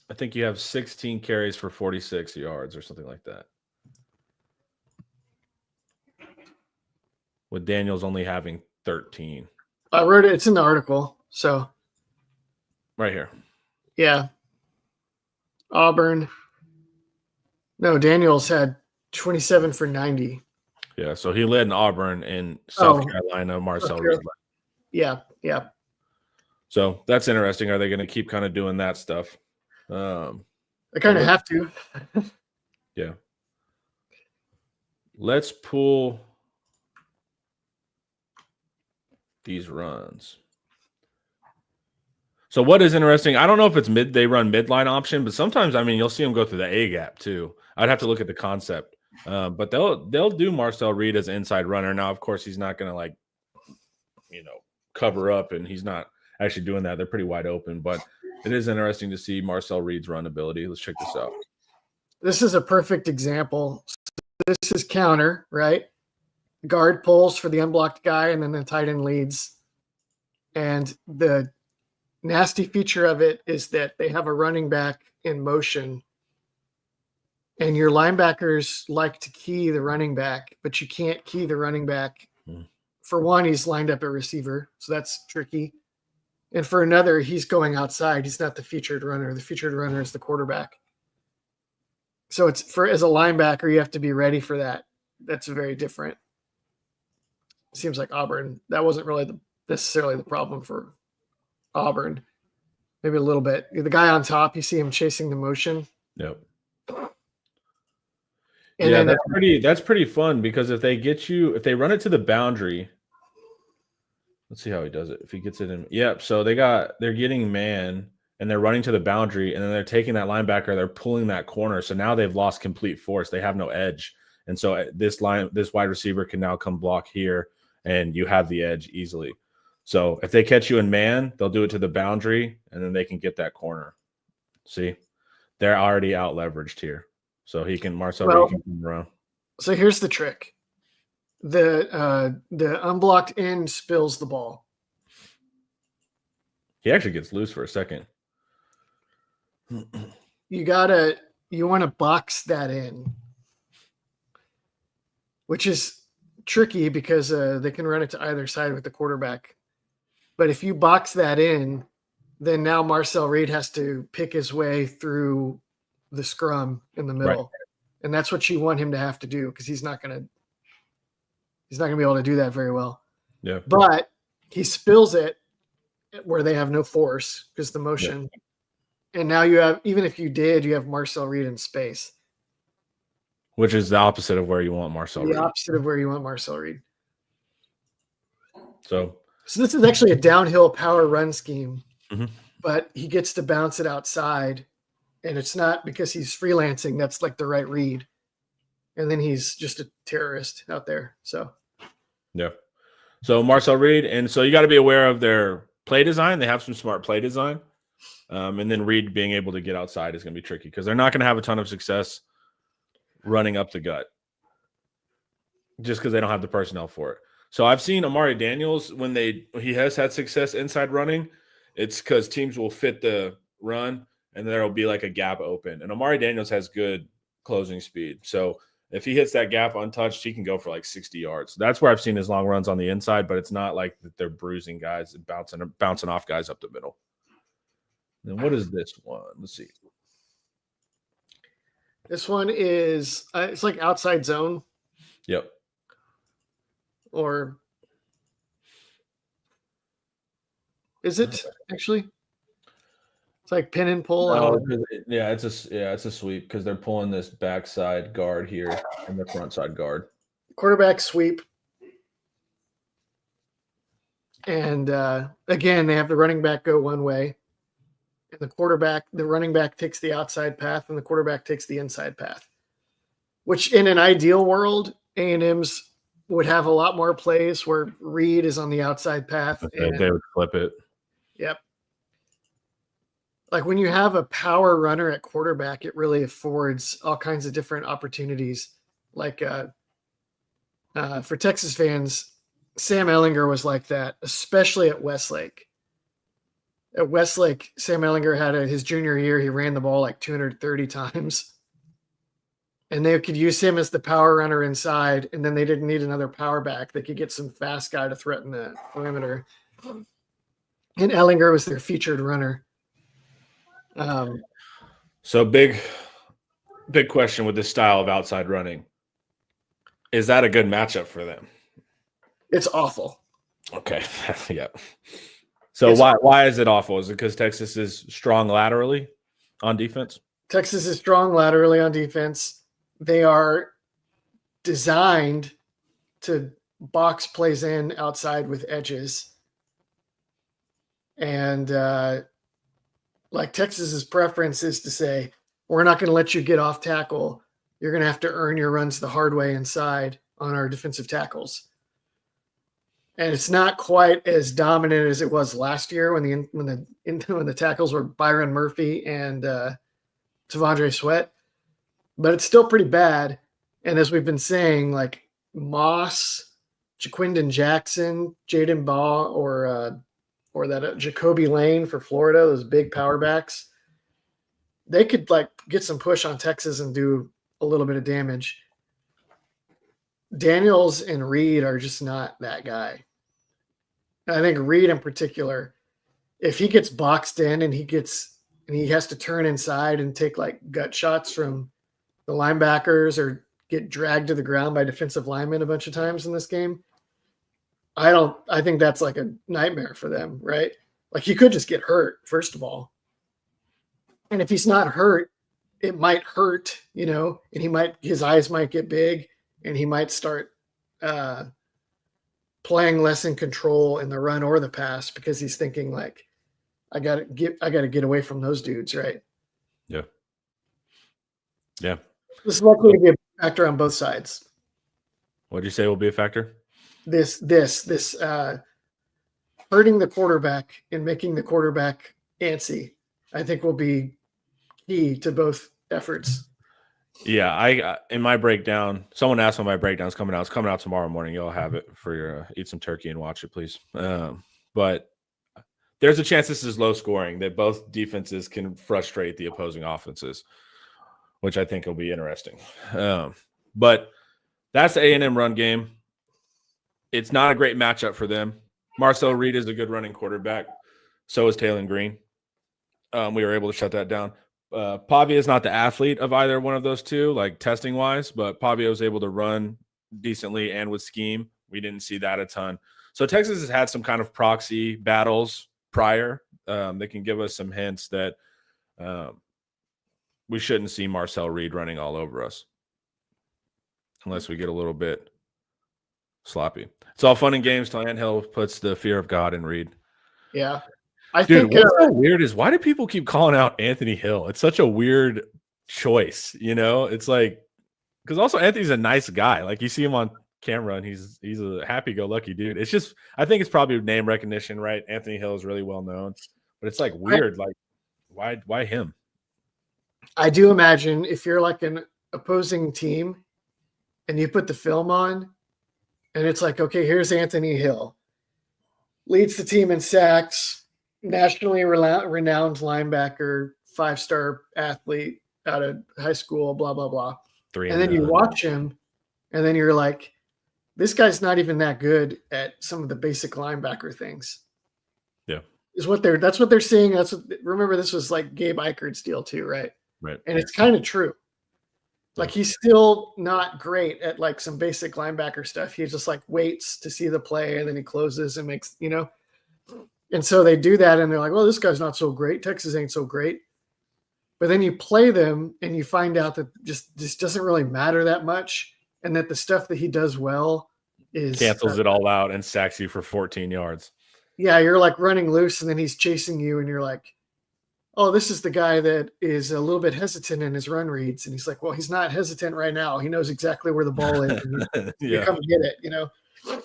[SPEAKER 1] I think you have 16 carries for 46 yards or something like that. With Daniels only having 13.
[SPEAKER 2] I wrote it. It's in the article. So
[SPEAKER 1] right here.
[SPEAKER 2] Yeah. Auburn. No, Daniels had 27 for 90.
[SPEAKER 1] Yeah, so he led in Auburn and South Carolina. Marcel Reed led.
[SPEAKER 2] Yeah.
[SPEAKER 1] So that's interesting. Are they going to keep kind of doing that stuff?
[SPEAKER 2] They kind of have to.
[SPEAKER 1] Yeah. Let's pull these runs. So what is interesting, I don't know if it's they run midline option, but sometimes, you'll see them go through the A gap too. I'd have to look at the concept. But they'll do Marcel Reed as an inside runner. Now, of course, he's not going to cover up, and he's not actually doing that. They're pretty wide open, but it is interesting to see Marcel Reed's run ability. Let's check this out.
[SPEAKER 2] This is a perfect example. This is counter, right? Guard pulls for the unblocked guy, and then the tight end leads. And the nasty feature of it is that they have a running back in motion, and your linebackers like to key the running back, but you can't key the running back. For one, he's lined up at receiver, so that's tricky. And for another, he's going outside. He's not the featured runner. The featured runner is the quarterback. So as a linebacker, you have to be ready for that. That's very different. It seems like Auburn, that wasn't really necessarily the problem for Auburn. Maybe a little bit. The guy on top, you see him chasing the motion.
[SPEAKER 1] Yep.
[SPEAKER 2] And
[SPEAKER 1] yeah,
[SPEAKER 2] then,
[SPEAKER 1] that's pretty fun because if they run it to the boundary, let's see how he does it. If he gets it in, yep. So they're getting man and they're running to the boundary, and then they're taking that linebacker, they're pulling that corner. So now they've lost complete force. They have no edge. And so this wide receiver can now come block here, and you have the edge easily. So if they catch you in man, they'll do it to the boundary, and then they can get that corner. See, they're already out leveraged here. So Marcel Reed can come around.
[SPEAKER 2] So here's the trick. The unblocked end spills the ball.
[SPEAKER 1] He actually gets loose for a second.
[SPEAKER 2] You want to box that in, which is tricky because they can run it to either side with the quarterback. But if you box that in, then now Marcel Reed has to pick his way through the scrum in the middle. And that's what you want him to have to do, because he's not gonna be able to do that very well.
[SPEAKER 1] Yeah.
[SPEAKER 2] But he spills it where they have no force because the motion. Yeah. And now you have, even if you have Marcel Reed in space.
[SPEAKER 1] Which is the opposite of where you want Marcel Reed.
[SPEAKER 2] The opposite of where you want Marcel Reed.
[SPEAKER 1] So
[SPEAKER 2] this is actually a downhill power run scheme,
[SPEAKER 1] mm-hmm.
[SPEAKER 2] but he gets to bounce it outside, and it's not because he's freelancing. That's like the right read. And then he's just a terrorist out there. So,
[SPEAKER 1] yeah. So Marcel Reed, and so you got to be aware of their play design. They have some smart play design. And then Reed being able to get outside is going to be tricky because they're not going to have a ton of success running up the gut just because they don't have the personnel for it. So I've seen Amari Daniels when he has had success inside running. It's because teams will fit the run and there will be like a gap open. And Amari Daniels has good closing speed. So if he hits that gap untouched, he can go for like 60 yards. That's where I've seen his long runs on the inside, but it's not like that they're bruising guys and bouncing off guys up the middle. Then what is this one? Let's see.
[SPEAKER 2] This one is it's like outside zone.
[SPEAKER 1] Yep.
[SPEAKER 2] Or is it actually? It's like pin and pull.
[SPEAKER 1] It's a sweep because they're pulling this backside guard here and the front side guard.
[SPEAKER 2] Quarterback sweep. And again, they have the running back go one way. And the running back takes the outside path and the quarterback takes the inside path. Which in an ideal world, A&M's would have a lot more plays where Reed is on the outside path.
[SPEAKER 1] And they would flip it.
[SPEAKER 2] Yep. Like when you have a power runner at quarterback, it really affords all kinds of different opportunities. Like for Texas fans, Sam Ehlinger was like that, especially at Westlake. At Westlake, Sam Ehlinger had his junior year, he ran the ball like 230 times. And they could use him as the power runner inside, and then they didn't need another power back. They could get some fast guy to threaten the perimeter. And Ehlinger was their featured runner.
[SPEAKER 1] So big question with this style of outside running. Is that a good matchup for them?
[SPEAKER 2] It's awful.
[SPEAKER 1] Okay. Yeah. So why is it awful? Is it because Texas is strong laterally on defense?
[SPEAKER 2] Texas is strong laterally on defense. They are designed to box plays in outside with edges. And like Texas's preference is to say, we're not going to let you get off tackle. You're going to have to earn your runs the hard way inside on our defensive tackles. And it's not quite as dominant as it was last year when the tackles were Byron Murphy and Tavondre Sweat, but it's still pretty bad. And as we've been saying, like Moss, Jaquindon Jackson, Jaden Baugh, or that Jacoby Lane for Florida, those big power backs, they could like get some push on Texas and do a little bit of damage. Daniels and Reed are just not that guy. I think Reed in particular, if he gets boxed in and he has to turn inside and take like gut shots from the linebackers or get dragged to the ground by defensive linemen a bunch of times in this game, I think that's like a nightmare for them, right? Like he could just get hurt, first of all. And if he's not hurt, it might hurt, and his eyes might get big and he might start playing less in control in the run or the pass because he's thinking like, I got to get away from those dudes, right?
[SPEAKER 1] Yeah. Yeah.
[SPEAKER 2] This is likely to be a factor on both sides.
[SPEAKER 1] What did you say will be a factor?
[SPEAKER 2] This hurting the quarterback and making the quarterback antsy, I think will be key to both efforts.
[SPEAKER 1] Yeah, I in my breakdown, someone asked when my breakdown's coming out. It's coming out tomorrow morning. You'll have it for your eat some turkey and watch it, please. But there's a chance this is low scoring, that both defenses can frustrate the opposing offenses, which I think will be interesting. But that's the A&M run game. It's not a great matchup for them. Marcel Reed is a good running quarterback. So is Taylor Green. We were able to shut that down. Pavia is not the athlete of either one of those two, like testing wise, but Pavia was able to run decently and with scheme. We didn't see that a ton. So Texas has had some kind of proxy battles prior. That can give us some hints that we shouldn't see Marcel Reed running all over us unless we get a little bit sloppy. It's all fun and games till Anthill puts the fear of God in Reed.
[SPEAKER 2] Yeah.
[SPEAKER 1] Dude, what's so weird is why do people keep calling out Anthony Hill? It's such a weird choice, you know? It's like, because also Anthony's a nice guy. Like you see him on camera and he's a happy-go-lucky dude. It's just, I think it's probably name recognition, right? Anthony Hill is really well known, but it's like weird. Like, why him?
[SPEAKER 2] I do imagine if you're like an opposing team and you put the film on and it's like, okay, here's Anthony Hill, leads the team in sacks, nationally renowned linebacker, 5-star athlete out of high school, blah, blah, blah. And then you watch him and then you're like, this guy's not even that good at some of the basic linebacker things.
[SPEAKER 1] Yeah.
[SPEAKER 2] That's what they're seeing. Remember, this was like Gabe Eichert's deal too, right?
[SPEAKER 1] Right.
[SPEAKER 2] And it's kind of true. Like he's still not great at like some basic linebacker stuff. He just like waits to see the play and then he closes and makes, you know. And so they do that and they're like, well, this guy's not so great. Texas ain't so great. But then you play them and you find out that just doesn't really matter that much. And that the stuff that he does well is
[SPEAKER 1] cancels it all out and sacks you for 14 yards.
[SPEAKER 2] Yeah, you're like running loose and then he's chasing you and you're like, oh, this is the guy that is a little bit hesitant in his run reads. And he's like, well, he's not hesitant right now. He knows exactly where the ball is. You come get it, you know?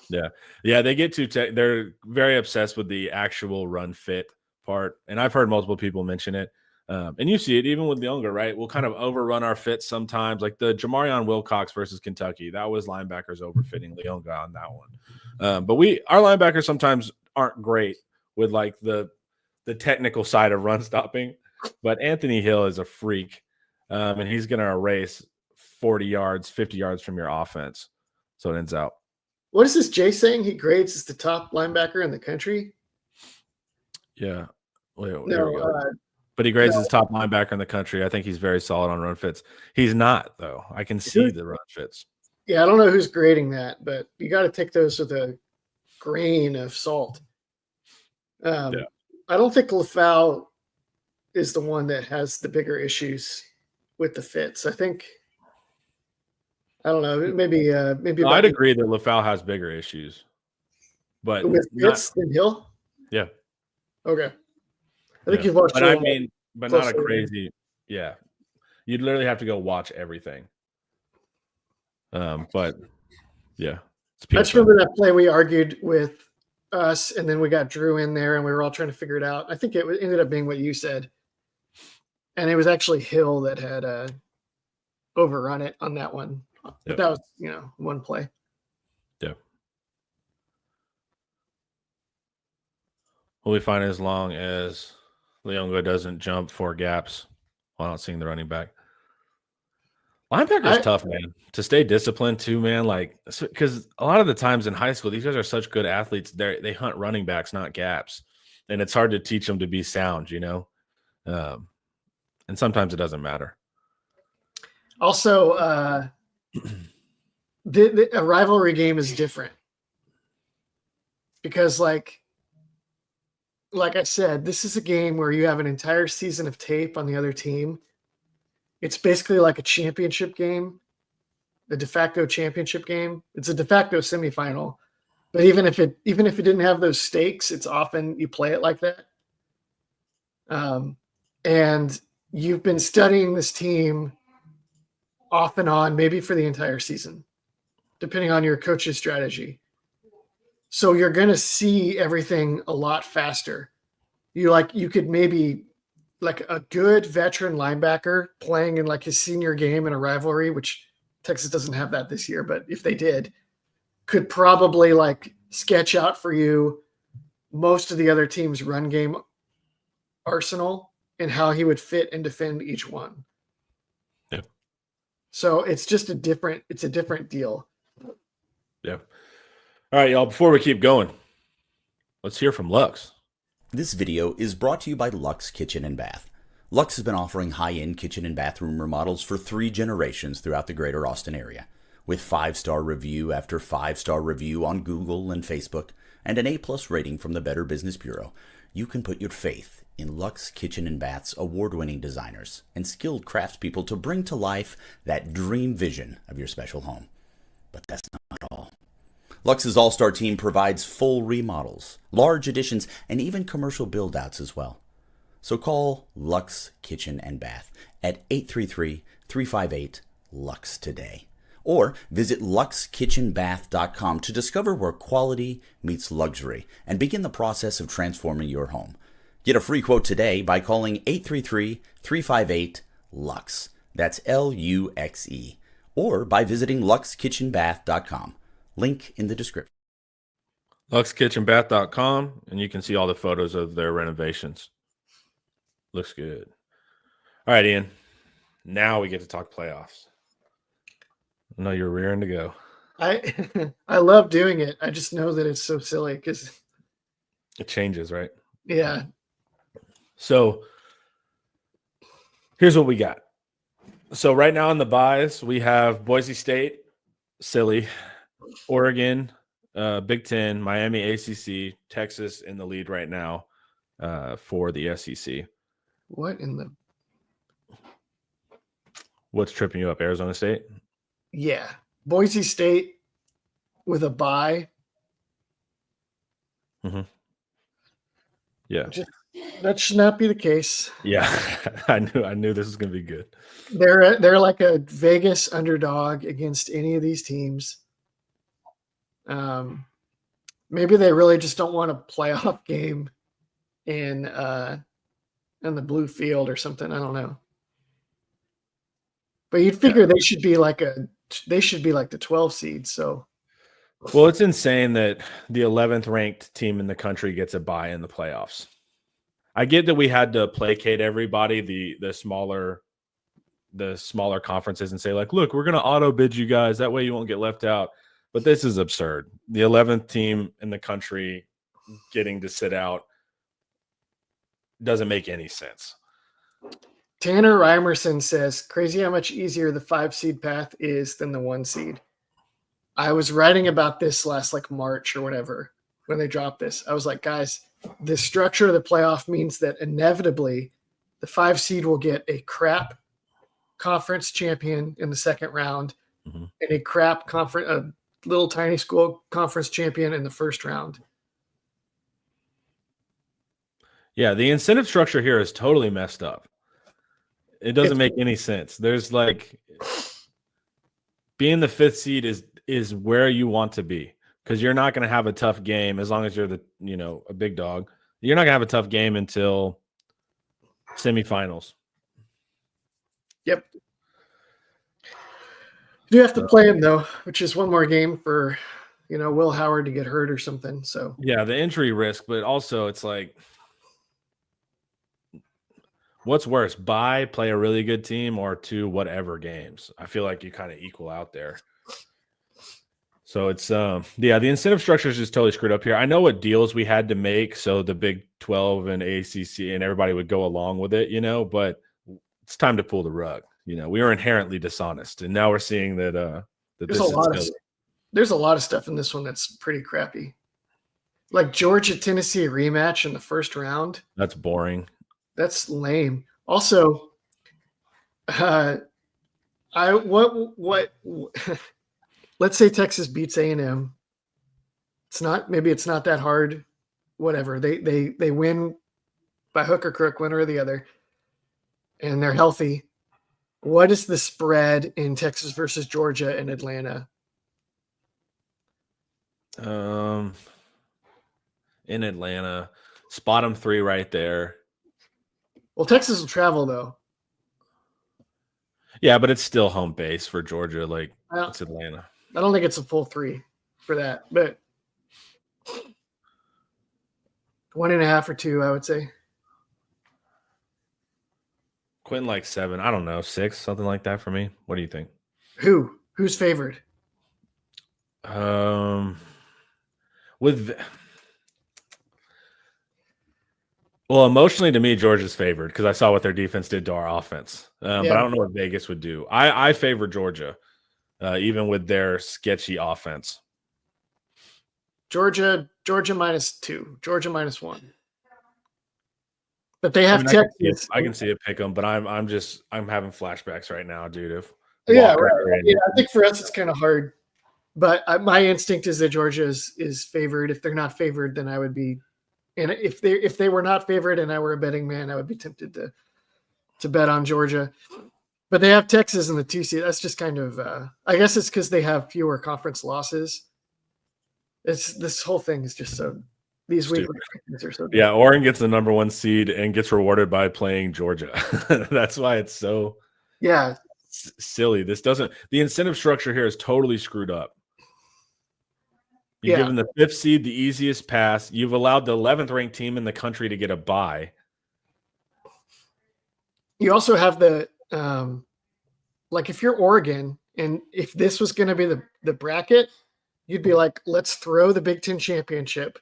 [SPEAKER 1] Yeah. Yeah, they get they're very obsessed with the actual run fit part. And I've heard multiple people mention it. And you see it even with Leonga, right? We'll kind of overrun our fits sometimes. Like the Jamarion Wilcox versus Kentucky, that was linebackers overfitting Leonga on that one. But our linebackers sometimes aren't great with like the technical side of run stopping. But Anthony Hill is a freak, and he's going to erase 40 yards, 50 yards from your offense. So it ends out.
[SPEAKER 2] What is this Jay saying? He grades as the top linebacker in the country?
[SPEAKER 1] Yeah. Wait,
[SPEAKER 2] no,
[SPEAKER 1] there we go. But he grades as top linebacker in the country. I think he's very solid on run fits. He's not, though. I can see the run fits.
[SPEAKER 2] Yeah, I don't know who's grading that, but you got to take those with a grain of salt. I don't think LaFau is the one that has the bigger issues with the fits. I think, I don't know, maybe.
[SPEAKER 1] No, I'd agree that LaFau has bigger issues, but
[SPEAKER 2] with fits than Hill.
[SPEAKER 1] Yeah.
[SPEAKER 2] Okay. I think you've watched.
[SPEAKER 1] But not a crazy. Yeah, you'd literally have to go watch everything. But yeah,
[SPEAKER 2] I just remember that play we argued with us, and then we got Drew in there, and we were all trying to figure it out. I think it ended up being what you said, and it was actually Hill that had overrun it on that one. But that was, one play.
[SPEAKER 1] Yeah. Well, we find as long as Leonga doesn't jump 4 gaps while not seeing the running back. Linebacker's tough, man. To stay disciplined too, man. Like, because a lot of the times in high school, these guys are such good athletes. They hunt running backs, not gaps, and it's hard to teach them to be sound, and sometimes it doesn't matter.
[SPEAKER 2] Also, a rivalry game is different because, like I said, this is a game where you have an entire season of tape on the other team. It's basically like a championship game, the de facto championship game. It's a de facto semifinal, but even if it didn't have those stakes, it's often you play it like that. And you've been studying this team off and on, maybe for the entire season, depending on your coach's strategy. So you're going to see everything a lot faster. You could maybe like a good veteran linebacker playing in like his senior game in a rivalry, which Texas doesn't have that this year, but if they did, could probably like sketch out for you most of the other team's run game arsenal and how he would fit and defend each one.
[SPEAKER 1] Yeah.
[SPEAKER 2] So it's just a different deal.
[SPEAKER 1] Yeah. All right, y'all, before we keep going, let's hear from Lux.
[SPEAKER 3] This video is brought to you by Luxe Kitchen and Bath. Luxe has been offering high-end kitchen and bathroom remodels for 3 generations throughout the greater Austin area. With 5-star review after 5-star review on Google and Facebook, and an A+ rating from the Better Business Bureau, you can put your faith in Luxe Kitchen and Bath's award-winning designers and skilled craftspeople to bring to life that dream vision of your special home. But that's not all. Luxe's all-star team provides full remodels, large additions, and even commercial build-outs as well. So call Luxe Kitchen and Bath at 833-358-LUXE today. Or visit luxekitchenbath.com to discover where quality meets luxury and begin the process of transforming your home. Get a free quote today by calling 833-358-LUXE. That's LUXE. Or by visiting luxekitchenbath.com. Link in the description.
[SPEAKER 1] LuxeKitchenBath.com, and you can see all the photos of their renovations. Looks good. All right, Ian. Now we get to talk playoffs. I know you're rearing to go.
[SPEAKER 2] I love doing it. I just know that it's so silly because
[SPEAKER 1] It changes, right?
[SPEAKER 2] yeah.
[SPEAKER 1] So here's what we got. So right now in the buys, we have Boise State, silly, Oregon, Big Ten, Miami ACC, Texas in the lead right now for the SEC.
[SPEAKER 2] What in the?
[SPEAKER 1] What's tripping you up? Arizona State?
[SPEAKER 2] Yeah, Boise State with a bye.
[SPEAKER 1] Mm-hmm. Yeah.
[SPEAKER 2] That should not be the case.
[SPEAKER 1] Yeah. I knew this was going to be good.
[SPEAKER 2] They're like a Vegas underdog against any of these teams. Maybe they really just don't want a playoff game in the blue field or something. I don't know. But you'd figure they should be like the 12 seed. So,
[SPEAKER 1] well, it's insane that the 11th ranked team in the country gets a bye in the playoffs. I get that we had to placate everybody, the smaller conferences, and say like, look, we're going to auto bid you guys. That way you won't get left out. But this is absurd. The 11th team in the country getting to sit out doesn't make any sense.
[SPEAKER 2] Tanner Reimerson says, crazy how much easier the 5 seed path is than the 1 seed. I was writing about this last March or whatever when they dropped this. I was like, guys, the structure of the playoff means that inevitably the 5 seed will get a crap conference champion in the second round and a crap a little tiny school conference champion in the first round.
[SPEAKER 1] Yeah, the incentive structure here is totally messed up. It doesn't make any sense. There's being the 5th seed is where you want to be, because you're not going to have a tough game as long as you're a big dog. You're not going to have a tough game until semifinals.
[SPEAKER 2] Yep. You do have to play him though, which is one more game for Will Howard to get hurt or something. So
[SPEAKER 1] yeah, the injury risk, but also it's like, what's worse, play a really good team, or 2 whatever games? I feel like you kind of equal out there. So it's the incentive structure is just totally screwed up here. I know what deals we had to make so the Big 12 and ACC and everybody would go along with it, but it's time to pull the rug. We were inherently dishonest, and now we're seeing that
[SPEAKER 2] there's a lot of stuff in this one that's pretty crappy. Like Georgia Tennessee rematch in the first round.
[SPEAKER 1] That's boring. That's
[SPEAKER 2] lame. Also, let's say Texas beats A&M. It's not that hard. Whatever. They win by hook or crook, one or the other, and they're healthy. What is the spread in Texas versus Georgia and Atlanta?
[SPEAKER 1] In Atlanta, spot them 3 right there.
[SPEAKER 2] Well, Texas will travel though.
[SPEAKER 1] Yeah, but it's still home base for Georgia. It's Atlanta.
[SPEAKER 2] I don't think it's a full 3 for that, but 1.5 or 2, I would say.
[SPEAKER 1] Quentin 7. I don't know, 6, something like that for me. What do you think?
[SPEAKER 2] Who's favored?
[SPEAKER 1] Well, emotionally to me, Georgia's favored because I saw what their defense did to our offense. But
[SPEAKER 2] Yeah.
[SPEAKER 1] I don't know what Vegas would do. I favor Georgia, even with their sketchy offense.
[SPEAKER 2] Georgia -2, Georgia -1. But they have
[SPEAKER 1] I
[SPEAKER 2] Texas.
[SPEAKER 1] can see it pick them, but I'm having flashbacks right now, dude. Of
[SPEAKER 2] Yeah,
[SPEAKER 1] Walker
[SPEAKER 2] right.
[SPEAKER 1] and-
[SPEAKER 2] Yeah, I think for us it's kind of hard. But my instinct is that Georgia is favored. If they're not favored, then I would be. And if they were not favored and I were a betting man, I would be tempted to bet on Georgia. But they have Texas in the 2 seed. That's just kind of I guess it's because they have fewer conference losses. This whole thing is just so these weekly rankings are so
[SPEAKER 1] Yeah, Oregon gets the number 1 seed and gets rewarded by playing Georgia. That's why it's so silly. The incentive structure here is totally screwed up. You've given the 5th seed the easiest pass. You've allowed the 11th ranked team in the country to get a bye.
[SPEAKER 2] You also have the like if you're Oregon and if this was going to be the bracket, you'd be like, let's throw the Big Ten championship,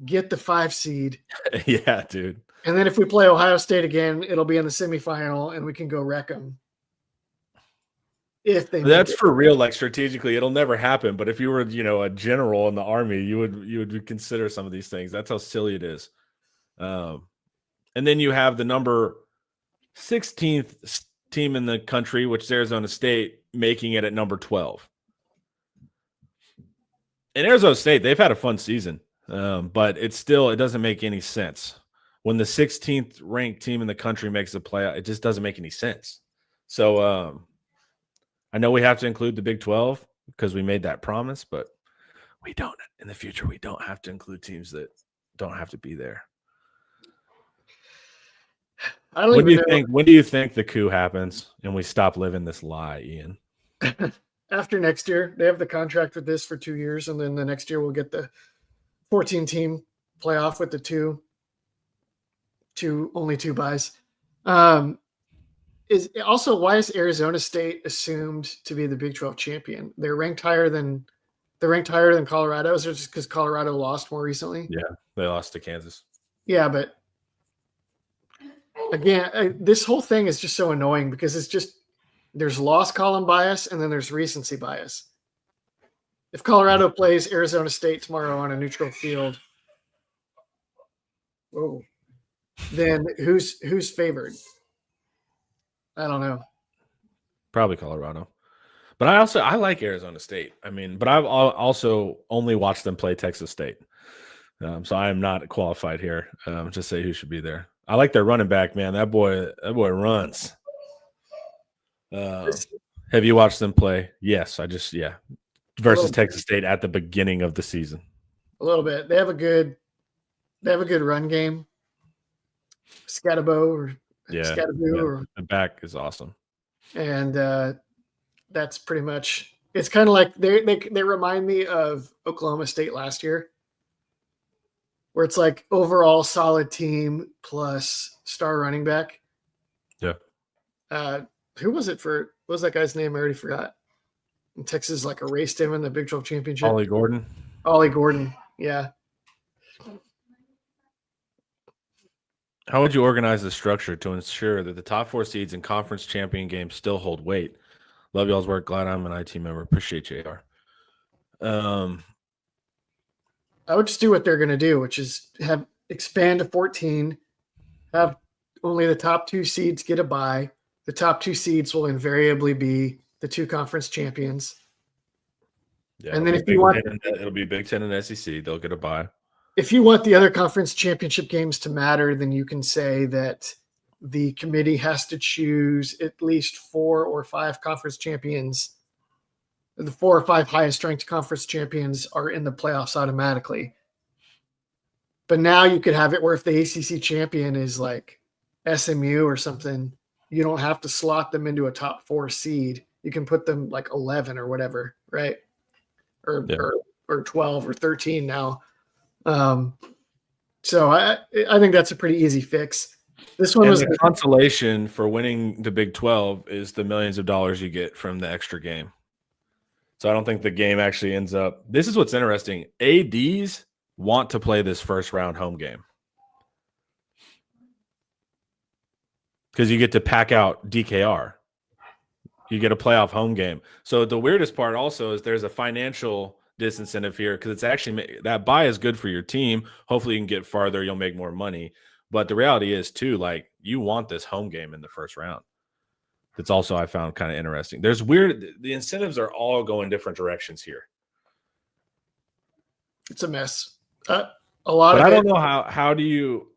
[SPEAKER 2] get the 5 seed.
[SPEAKER 1] Yeah, dude.
[SPEAKER 2] And then if we play Ohio State again, it'll be in the semifinal and we can go wreck them. If they
[SPEAKER 1] That's for real, like strategically, it'll never happen. But if you were, a general in the army, you would consider some of these things. That's how silly it is. And then you have the number 16th team in the country, which is Arizona State, making it at number 12. In Arizona State, they've had a fun season, but it doesn't make any sense. When the 16th ranked team in the country makes the playoff, it just doesn't make any sense. So I know we have to include the Big 12 because we made that promise, but we don't. In the future, we don't have to include teams that don't have to be there. When do you think the coup happens and we stop living this lie, Ian?
[SPEAKER 2] After next year, they have the contract with this for 2 years, and then the next year we'll get the 14-team playoff with the only 2 buys. Is also why is Arizona State assumed to be the Big 12 champion? They're ranked higher than Colorado. Is it just because Colorado lost more recently?
[SPEAKER 1] Yeah, they lost to Kansas.
[SPEAKER 2] Yeah, but again, this whole thing is just so annoying because it's just there's loss column bias and then there's recency bias. If Colorado plays Arizona State tomorrow on a neutral field, then who's favored? I don't know.
[SPEAKER 1] Probably Colorado. But I like Arizona State. I mean, but I've also only watched them play Texas State. So I am not qualified here to say who should be there. I like their running back, man. That boy runs. Have you watched them play? Yes, versus Texas State at the beginning of the season.
[SPEAKER 2] A little bit. They have a good run game. Scatabo
[SPEAKER 1] the back is awesome.
[SPEAKER 2] And that's pretty much it's kind of like they remind me of Oklahoma State last year, where it's like overall solid team plus star running back.
[SPEAKER 1] Yeah.
[SPEAKER 2] Who was it for? What was that guy's name? I already forgot. And Texas erased him in the Big 12 championship.
[SPEAKER 1] Ollie Gordon.
[SPEAKER 2] Yeah.
[SPEAKER 1] How would you organize the structure to ensure that the top 4 seeds in conference champion games still hold weight? Love y'all's work. Glad I'm an IT member. Appreciate you, AR.
[SPEAKER 2] I would just do what they're going to do, which is expand to 14, have only the top 2 seeds get a bye. The top 2 seeds will invariably be the 2 conference champions.
[SPEAKER 1] Yeah,
[SPEAKER 2] and then if you want,
[SPEAKER 1] it'll be Big Ten and SEC. They'll get a bye.
[SPEAKER 2] If you want the other conference championship games to matter, then you can say that the committee has to choose at least 4 or 5 conference champions. The 4 or 5 highest ranked conference champions are in the playoffs automatically. But now you could have it where if the ACC champion is like SMU or something, you don't have to slot them into a top 4 seed. You can put them like 11 or whatever, right? Or 12 or 13 now. So I think that's a pretty easy fix. This one was
[SPEAKER 1] the consolation for winning the Big 12 is the millions of dollars you get from the extra game. So I don't think the game actually ends up. This is what's interesting. ADs want to play this first round home game. because you get to pack out DKR. You get a playoff home game. So the weirdest part also is there's a financial disincentive here because it's actually that buy is good for your team. Hopefully you can get farther. You'll make more money. But the reality is too, like you want this home game in the first round. That's also I found kind of interesting. There's the incentives are all going different directions here.
[SPEAKER 2] It's a mess. A lot
[SPEAKER 1] but
[SPEAKER 2] of
[SPEAKER 1] I
[SPEAKER 2] it.
[SPEAKER 1] don't know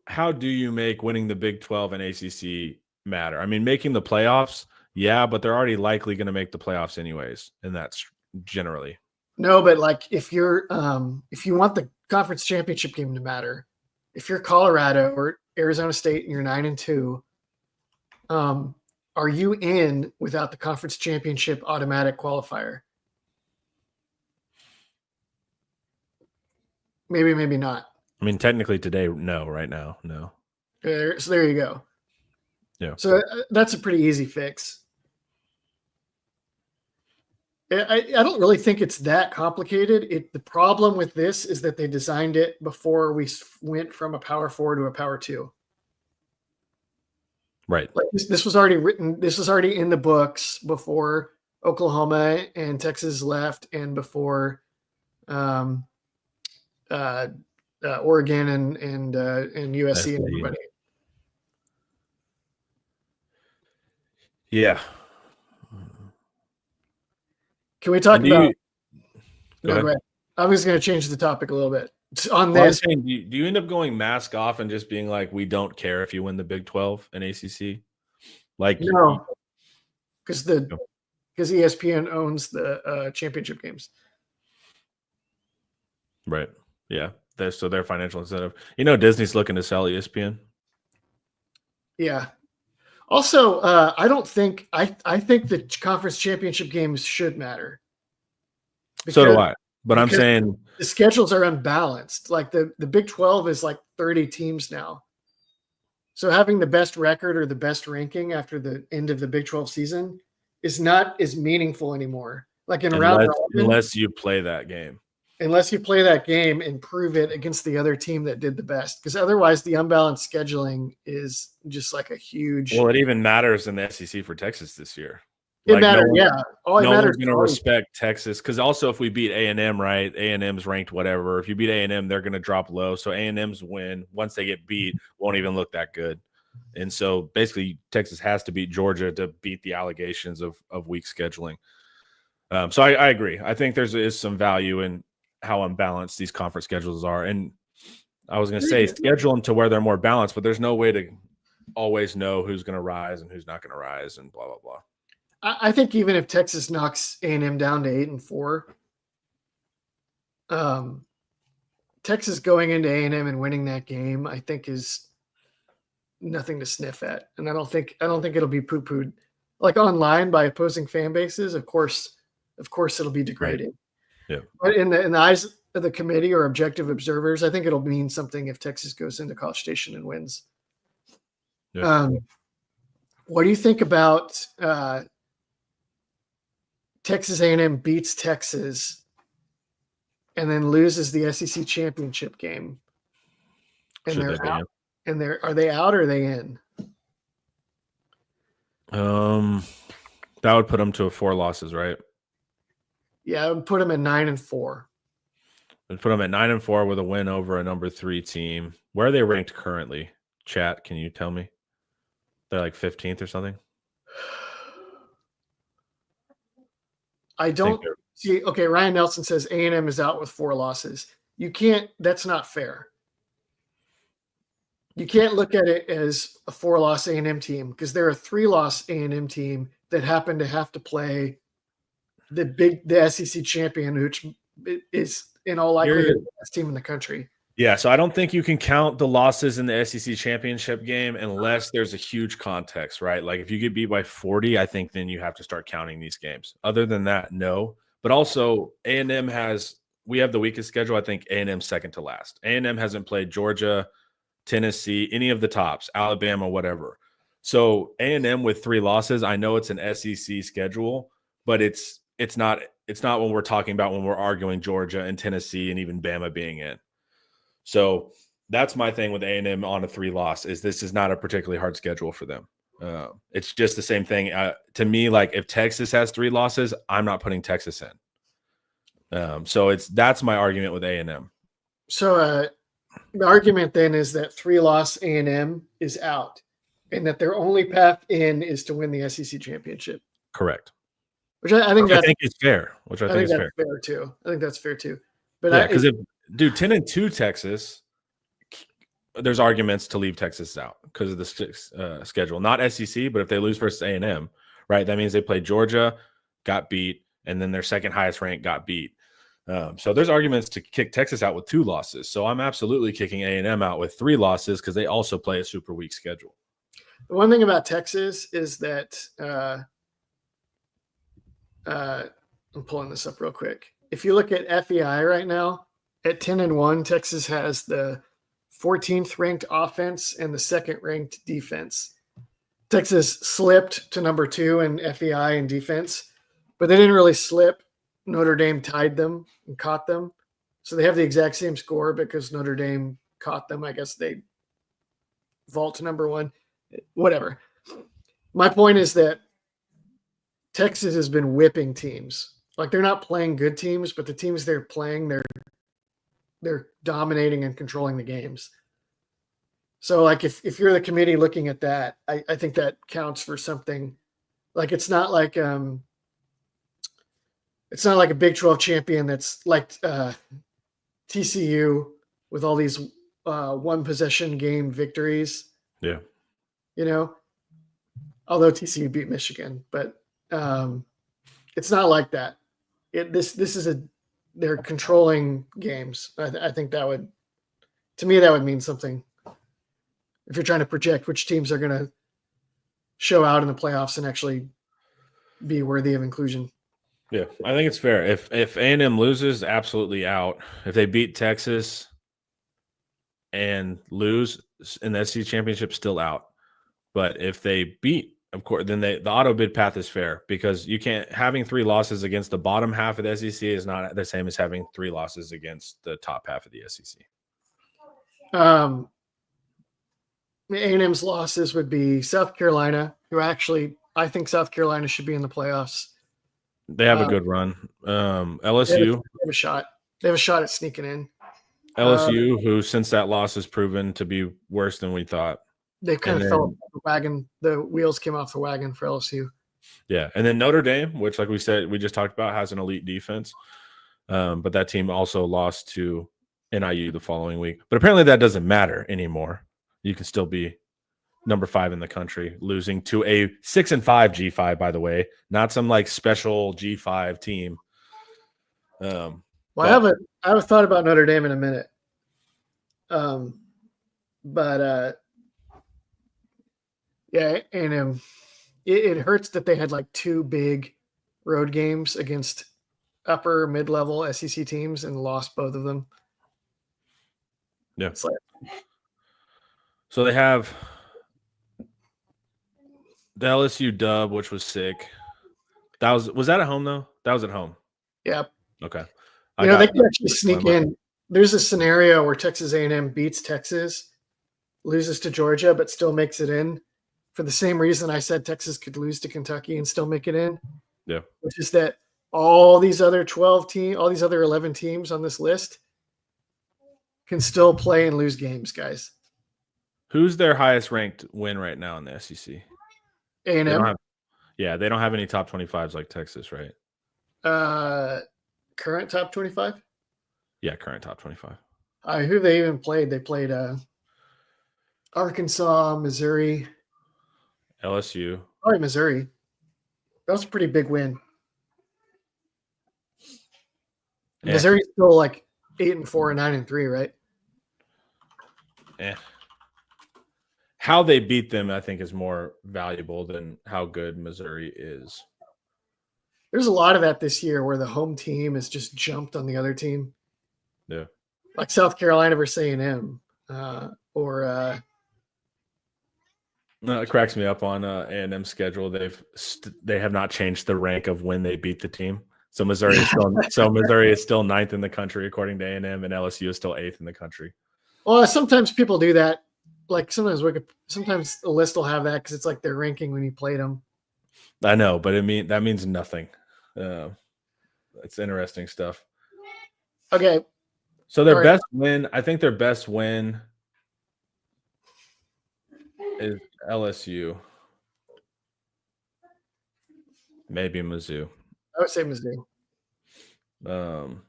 [SPEAKER 1] how do you make winning the Big 12 and ACC matter? I mean, making the playoffs, yeah, but they're already likely going to make the playoffs anyways, and that's generally.
[SPEAKER 2] No, but like if you want the conference championship game to matter, if you're Colorado or Arizona State and you're 9-2, are you in without the conference championship automatic qualifier? Maybe, maybe not.
[SPEAKER 1] I mean, technically today, no. Right now, no.
[SPEAKER 2] So there you go.
[SPEAKER 1] Yeah.
[SPEAKER 2] So that's a pretty easy fix. I don't really think it's that complicated. The problem with this is that they designed it before we went from a Power 4 to a Power 2.
[SPEAKER 1] Right.
[SPEAKER 2] Like this was already written. This was already in the books before Oklahoma and Texas left, and before Oregon and USC and everybody.
[SPEAKER 1] Yeah.
[SPEAKER 2] Can we talk about?
[SPEAKER 1] Go ahead.
[SPEAKER 2] I was going to change the topic a little bit on this.
[SPEAKER 1] Do you end up going mask off and just being like, we don't care if you win the Big 12 and ACC? Like
[SPEAKER 2] no, because ESPN owns the championship games.
[SPEAKER 1] Right. Yeah. So their financial incentive. Disney's looking to sell ESPN.
[SPEAKER 2] Yeah. Also, I think the conference championship games should matter.
[SPEAKER 1] So do I. But I'm saying
[SPEAKER 2] the schedules are unbalanced. Like the Big 12 is like 30 teams now. So having the best record or the best ranking after the end of the Big 12 season is not as meaningful anymore. Like in round robin,
[SPEAKER 1] unless you play that game.
[SPEAKER 2] Unless you play that game and prove it against the other team that did the best. Because otherwise the unbalanced scheduling is just like a huge.
[SPEAKER 1] Well, it even matters in the SEC for Texas this year.
[SPEAKER 2] It matters, yeah.
[SPEAKER 1] All no one's going to respect Texas because also if we beat A&M, right, A&M's ranked whatever. If you beat A&M, they're going to drop low. So A&M's win, once they get beat, won't even look that good. And so basically Texas has to beat Georgia to beat the allegations of weak scheduling. So I agree. I think is some value in how unbalanced these conference schedules are. And I was going to say schedule them to where they're more balanced, but there's no way to always know who's going to rise and who's not going to rise and blah, blah, blah.
[SPEAKER 2] I think even if Texas knocks A&M down to 8-4, Texas going into A&M and winning that game, I think is nothing to sniff at. And I don't think it'll be poo-pooed like online by opposing fan bases. Of course it'll be degraded.
[SPEAKER 1] Right. Yeah.
[SPEAKER 2] But in the eyes of the committee or objective observers, I think it'll mean something if Texas goes into College Station and wins. Yeah. What do you think about Texas A&M beats Texas and then loses the SEC championship game? And they're out. And are they out or are they in?
[SPEAKER 1] That would put them to 4 losses, right?
[SPEAKER 2] Yeah, I would put them at 9-4.
[SPEAKER 1] I'd put them at 9-4 with a win over a number 3 team. Where are they ranked currently? Chat, can you tell me? They're like 15th or something.
[SPEAKER 2] I don't see. Okay, Ryan Nelson says A&M is out with 4 losses. You can't. That's not fair. You can't look at it as a 4-loss A&M team because they're a 3-loss A&M team that happen to have to play the SEC champion, which is in all likelihood the best team in the country.
[SPEAKER 1] Yeah, so I don't think you can count the losses in the SEC championship game unless there's a huge context, right? Like if you get beat by 40, I think then you have to start counting these games. Other than that, no. But also A&M we have the weakest schedule. I think A&M second to last. A&M hasn't played Georgia, Tennessee, any of the tops, Alabama, whatever. So A&M with 3 losses, I know it's an SEC schedule, but it's not what we're talking about when we're arguing Georgia and Tennessee and even Bama being in. So that's my thing with A&M on a 3 loss is this is not a particularly hard schedule for them. It's just the same thing. To me, like if Texas has 3 losses, I'm not putting Texas in. So that's my argument with A&M.
[SPEAKER 2] So the argument then is that 3-loss A&M is out, and that their only path in is to win the SEC championship.
[SPEAKER 1] Correct.
[SPEAKER 2] Which I think
[SPEAKER 1] is fair. Which I think is fair
[SPEAKER 2] too. I think that's fair too. But
[SPEAKER 1] yeah, because 10-2 Texas, there's arguments to leave Texas out because of the schedule. Not SEC, but if they lose versus A&M, right, that means they played Georgia, got beat, and then their second highest rank got beat. So there's arguments to kick Texas out with 2 losses. So I'm absolutely kicking A&M out with 3 losses because they also play a super weak schedule.
[SPEAKER 2] The one thing about Texas is that I'm pulling this up real quick. If you look at FEI right now, at 10-1, Texas has the 14th ranked offense and the 2nd ranked defense. Texas slipped to number 2 in FEI and defense, but they didn't really slip. Notre Dame tied them and caught them. So they have the exact same score because Notre Dame caught them. I guess they vault to number 1. Whatever. My point is that Texas has been whipping teams. Like they're not playing good teams, but the teams they're playing, they're dominating and controlling the games. So like if you're the committee looking at that, I think that counts for something. Like it's not like a Big 12 champion that's like TCU with all these 1 possession game victories.
[SPEAKER 1] Yeah.
[SPEAKER 2] You know, although TCU beat Michigan, but it's not like that. They're controlling games. I think that would mean something if you're trying to project which teams are going to show out in the playoffs and actually be worthy of inclusion.
[SPEAKER 1] Yeah, I think it's fair. If A&M loses, absolutely out. If they beat Texas and lose in the SEC championship, still out. But if they beat, of course, then the auto bid path is fair because you can't having 3 losses against the bottom half of the SEC is not the same as having 3 losses against the top half of the SEC.
[SPEAKER 2] A&M's losses would be South Carolina, who I think South Carolina should be in the playoffs.
[SPEAKER 1] They have a good run. LSU.
[SPEAKER 2] They have a shot. They have a shot at sneaking in.
[SPEAKER 1] LSU, who since that loss has proven to be worse than we thought.
[SPEAKER 2] They kind of fell off the wagon. The wheels came off the wagon for LSU.
[SPEAKER 1] Yeah, and then Notre Dame, which, like we said, we just talked about, has an elite defense. But that team also lost to NIU the following week. But apparently that doesn't matter anymore. You can still be number 5 in the country, losing to a 6-5 G5, by the way, not some like special G5 team.
[SPEAKER 2] I haven't thought about Notre Dame in a minute. Yeah, and it hurts that they had like 2 big road games against upper mid-level SEC teams and lost both of them.
[SPEAKER 1] Yeah. So they have the LSU dub, which was sick. Was that at home though? That was at home.
[SPEAKER 2] Yep.
[SPEAKER 1] Okay.
[SPEAKER 2] They can actually sneak in. There's a scenario where Texas A&M beats Texas, loses to Georgia, but still makes it in. For the same reason I said Texas could lose to Kentucky and still make it in.
[SPEAKER 1] Yeah.
[SPEAKER 2] Which is that all these other 11 teams on this list can still play and lose games, guys.
[SPEAKER 1] Who's their highest ranked win right now in the SEC?
[SPEAKER 2] A&M.
[SPEAKER 1] They don't have any top 25s like Texas, right?
[SPEAKER 2] Current top 25?
[SPEAKER 1] Yeah, current top 25.
[SPEAKER 2] Who they even played? They played Arkansas, Missouri.
[SPEAKER 1] LSU.
[SPEAKER 2] Probably Missouri. That was a pretty big win. Yeah. Missouri's still like 8-4 and 9-3, right?
[SPEAKER 1] Yeah. How they beat them, I think, is more valuable than how good Missouri is.
[SPEAKER 2] There's a lot of that this year where the home team has just jumped on the other team.
[SPEAKER 1] Yeah.
[SPEAKER 2] Like South Carolina versus A&M.
[SPEAKER 1] No, it cracks me up on A&M's schedule. They have not changed the rank of when they beat the team. So Missouri is still 9th in the country according to A&M, and LSU is still 8th in the country.
[SPEAKER 2] Well, sometimes people do that like sometimes the list will have that because it's like their ranking when you played them.
[SPEAKER 1] I know, but that means nothing. It's interesting stuff.
[SPEAKER 2] Okay.
[SPEAKER 1] So their
[SPEAKER 2] All right.
[SPEAKER 1] best win, I think their best win is LSU. Maybe Mizzou.
[SPEAKER 2] I would say Mizzou.
[SPEAKER 1] Um,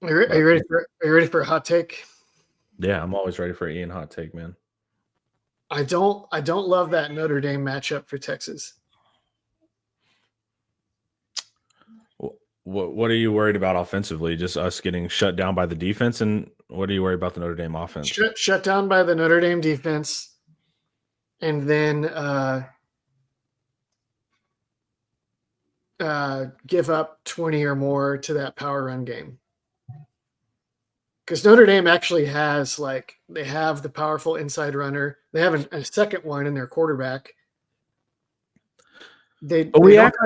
[SPEAKER 2] Are you ready for a hot take?
[SPEAKER 1] yeah, I'm always ready for an Ian hot take, man.
[SPEAKER 2] I don't love that Notre Dame matchup for Texas.
[SPEAKER 1] What are you worried about offensively? Just us getting shut down by the defense, and what are you worried about the Notre Dame offense?
[SPEAKER 2] Shut down by the Notre Dame defense, and then give up 20 or more to that power run game. Because Notre Dame actually has, like, they have the powerful inside runner. They have a second one in their quarterback.
[SPEAKER 1] We act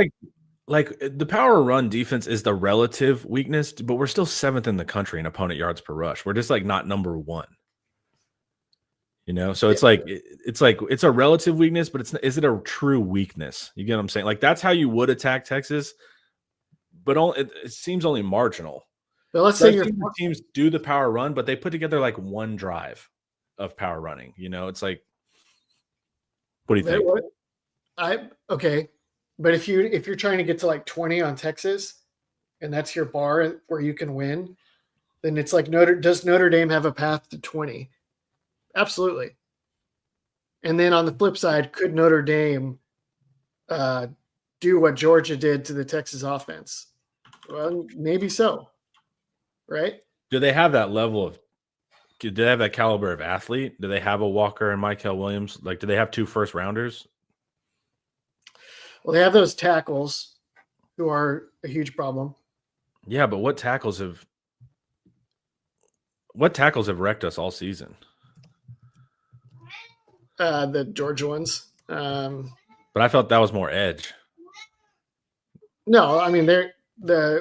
[SPEAKER 1] like the power run defense is the relative weakness, but we're still 7th in the country in opponent yards per rush. We're just like not number 1. You know, so it's like it's a relative weakness, but is it a true weakness? You get what I'm saying? Like that's how you would attack Texas, but it seems only marginal.
[SPEAKER 2] But let's say your
[SPEAKER 1] teams do the power run, but they put together like one drive of power running. You know, it's like, what do you think?
[SPEAKER 2] Okay, but if you're trying to get to like 20 on Texas, and that's your bar where you can win, then it's like does Notre Dame have a path to 20? Absolutely. And then on the flip side, could Notre Dame do what Georgia did to the Texas offense? Well, maybe so. Right?
[SPEAKER 1] Do they have that level of? Do they have that caliber of athlete? Do they have a Walker and Michael Williams? Like, do they have 2 first rounders?
[SPEAKER 2] Well, they have those tackles who are a huge problem.
[SPEAKER 1] Yeah, but what tackles have wrecked us all season?
[SPEAKER 2] The Georgia ones.
[SPEAKER 1] But I felt that was more edge.
[SPEAKER 2] No, I mean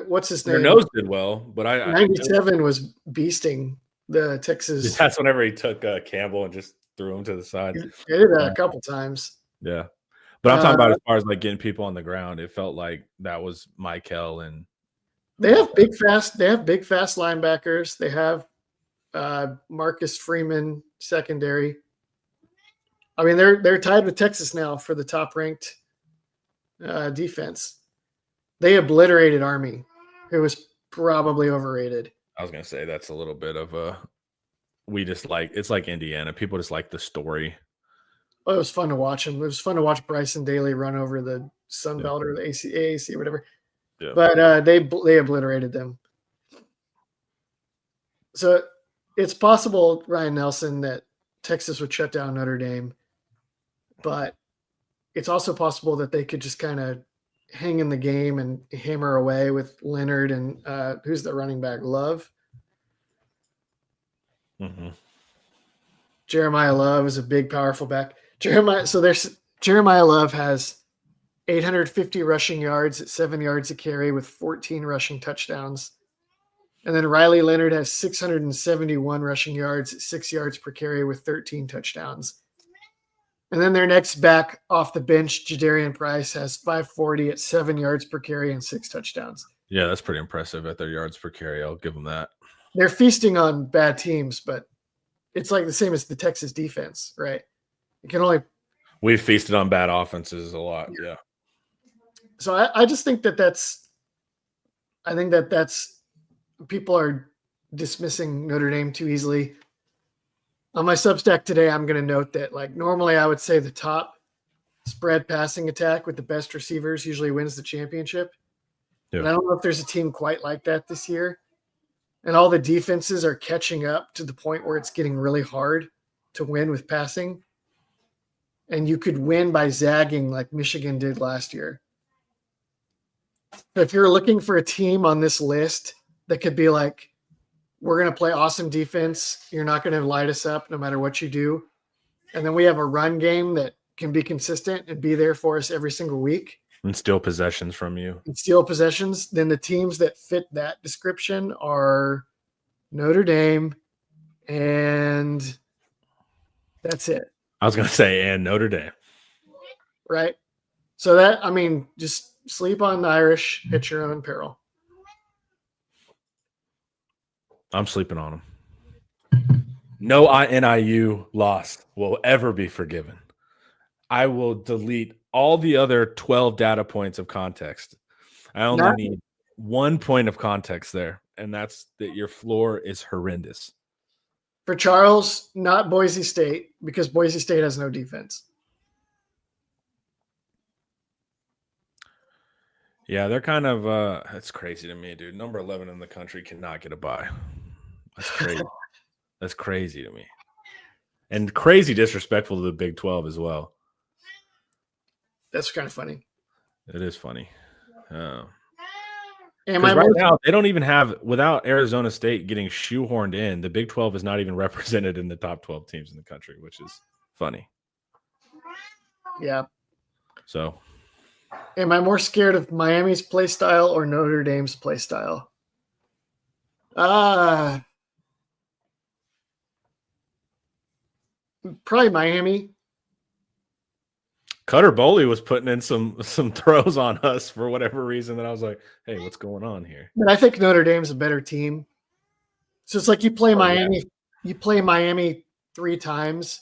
[SPEAKER 2] what's his name?
[SPEAKER 1] Their nose did well, but
[SPEAKER 2] 97 was beasting the Texas.
[SPEAKER 1] That's whenever he took Campbell and just threw him to the side.
[SPEAKER 2] They did that a couple times.
[SPEAKER 1] Yeah, but I'm talking about as far as like getting people on the ground. It felt like that was Michael and
[SPEAKER 2] they have big fast linebackers. They have Marcus Freeman secondary. I mean, they're tied with Texas now for the top ranked defense. They obliterated Army, who was probably overrated.
[SPEAKER 1] I was gonna say that's a little bit of a. It's like Indiana. People just like the story.
[SPEAKER 2] Well, it was fun to watch him. It was fun to watch Bryson Daly run over the Sun Belt or the AAC or whatever. Yeah. But they obliterated them. So it's possible, Ryan Nelson, that Texas would shut down Notre Dame, but it's also possible that they could just kind of hang in the game and hammer away with Leonard and who's the running back? Love.
[SPEAKER 1] Mm-hmm.
[SPEAKER 2] Jeremiah Love is a big, powerful back. Jeremiah Love has 850 rushing yards at 7 yards a carry with 14 rushing touchdowns. And then Riley Leonard has 671 rushing yards at 6 yards per carry with 13 touchdowns. And then their next back off the bench, Jadarian Price, has 540 at 7 yards per carry and 6 touchdowns.
[SPEAKER 1] Yeah, that's pretty impressive at their yards per carry. I'll give them that.
[SPEAKER 2] They're feasting on bad teams, but it's like the same as the Texas defense, right?
[SPEAKER 1] We've feasted on bad offenses a lot, yeah.
[SPEAKER 2] So I just think that's people are dismissing Notre Dame too easily. On my Substack today, I'm going to note that, like, normally I would say the top spread passing attack with the best receivers usually wins the championship. Yeah. And I don't know if there's a team quite like that this year. And all the defenses are catching up to the point where it's getting really hard to win with passing. And you could win by zagging like Michigan did last year. If you're looking for a team on this list that could be like, we're going to play awesome defense, you're not going to light us up no matter what you do, and then we have a run game that can be consistent and be there for us every single week.
[SPEAKER 1] And steal possessions from you.
[SPEAKER 2] Then the teams that fit that description are Notre Dame and that's it.
[SPEAKER 1] I was going to say, and Notre Dame.
[SPEAKER 2] Right. So that, I mean, just sleep on the Irish at your own peril.
[SPEAKER 1] I'm sleeping on them. No NIU loss will ever be forgiven. I will delete all the other 12 data points of context. I only need 1 point of context there, and that's that your floor is horrendous.
[SPEAKER 2] For Charles, not Boise State, because Boise State has no defense.
[SPEAKER 1] Yeah, they're kind of that's crazy to me, dude. Number 11 in the country cannot get a bye. That's crazy. That's crazy to me. And crazy disrespectful to the Big 12 as well.
[SPEAKER 2] That's kind of funny.
[SPEAKER 1] It is funny.
[SPEAKER 2] Am
[SPEAKER 1] Because right now, they don't even have, without Arizona State getting shoehorned in, the Big 12 is not even represented in the top 12 teams in the country, which is funny.
[SPEAKER 2] Yeah.
[SPEAKER 1] So,
[SPEAKER 2] am I more scared of Miami's play style or Notre Dame's play style? Probably Miami.
[SPEAKER 1] Cutter Boley was putting in some throws on us for whatever reason that I was like, hey, what's going on here?
[SPEAKER 2] But I think Notre Dame's a better team. So it's like you play Miami,
[SPEAKER 1] yeah.
[SPEAKER 2] You play Miami 3 times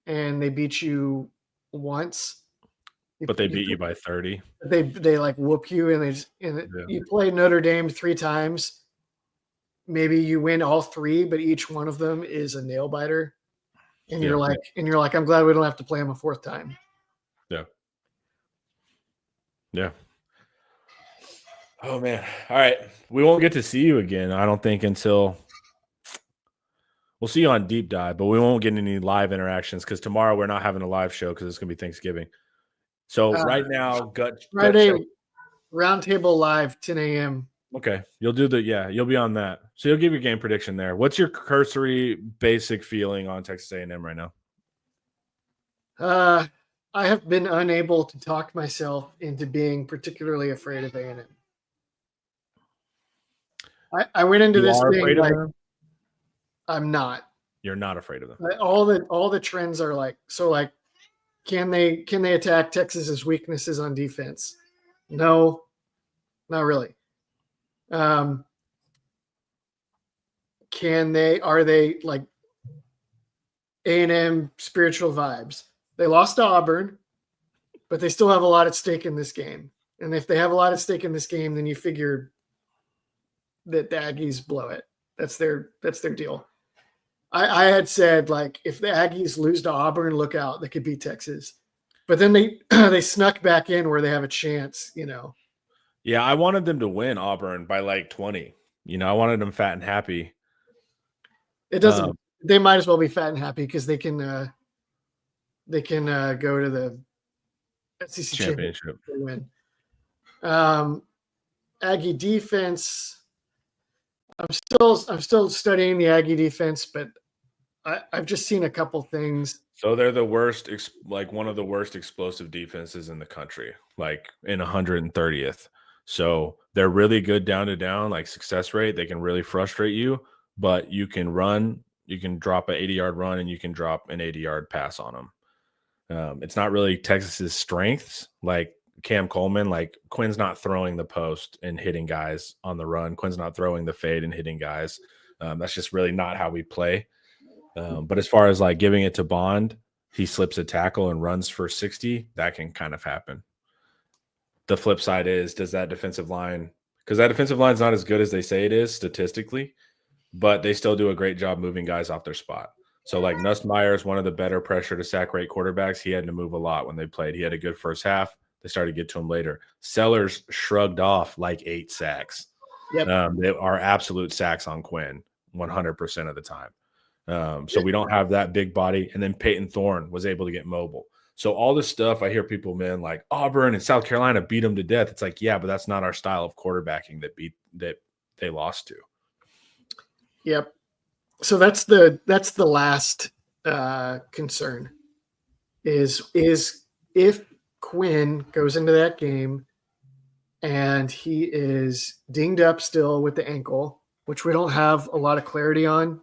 [SPEAKER 2] and they beat you once.
[SPEAKER 1] But they beat you by 30.
[SPEAKER 2] They like whoop you you play Notre Dame 3 times. Maybe you win all 3, but each one of them is a nail biter. And you're like, I'm glad we don't have to play them a 4th time.
[SPEAKER 1] Yeah. Yeah. Oh man. All right. We won't get to see you again, I don't think, until we'll see you on Deep Dive, but we won't get any live interactions because tomorrow we're not having a live show because it's gonna be Thanksgiving. So right now,
[SPEAKER 2] Friday Roundtable Live, 10 a.m.
[SPEAKER 1] Okay. You'll be on that. So you'll give your game prediction there. What's your cursory basic feeling on Texas A&M right now?
[SPEAKER 2] I have been unable to talk myself into being particularly afraid of A&M. I went into this being like, I'm not.
[SPEAKER 1] You're not afraid of them.
[SPEAKER 2] All the trends are like, so like, can they attack Texas's weaknesses on defense? No, not really. Are they like A&M spiritual vibes? They lost to Auburn, but they still have a lot at stake in this game. And if they have a lot at stake in this game, then you figure that the Aggies blow it. That's their deal. I had said, like, if the Aggies lose to Auburn, look out, they could beat Texas. But then they snuck back in where they have a chance,
[SPEAKER 1] Yeah, I wanted them to win Auburn by like 20. I wanted them fat and happy.
[SPEAKER 2] It doesn't. They might as well be fat and happy because they can go to the SEC championship and win. Aggie defense. I'm still studying the Aggie defense, but I've just seen a couple things.
[SPEAKER 1] So they're the worst, like one of the worst explosive defenses in the country, like in 130th. So they're really good down to down, like success rate. They can really frustrate you, but you can run. You can drop an 80-yard run and you can drop an 80-yard pass on them. It's not really Texas's strengths, like Cam Coleman. Like Quinn's not throwing the post and hitting guys on the run. Quinn's not throwing the fade and hitting guys. That's just really not how we play. But as far as like giving it to Bond, he slips a tackle and runs for 60. That can kind of happen. The flip side is, does that defensive line, because that defensive line is not as good as they say it is statistically, but they still do a great job moving guys off their spot. So like Nussmeier is one of the better pressure to sack rate quarterbacks. He had to move a lot when they played. He had a good first half. They started to get to him later. Sellers shrugged off like 8 sacks.
[SPEAKER 2] Yep.
[SPEAKER 1] They are absolute sacks on Quinn 100% of the time. So we don't have that big body. And then Peyton Thorne was able to get mobile. So all this stuff, I hear people, man, like Auburn and South Carolina beat them to death. It's like, yeah, but that's not our style of quarterbacking that they lost to.
[SPEAKER 2] Yep. So that's the last concern is if Quinn goes into that game and he is dinged up still with the ankle, which we don't have a lot of clarity on.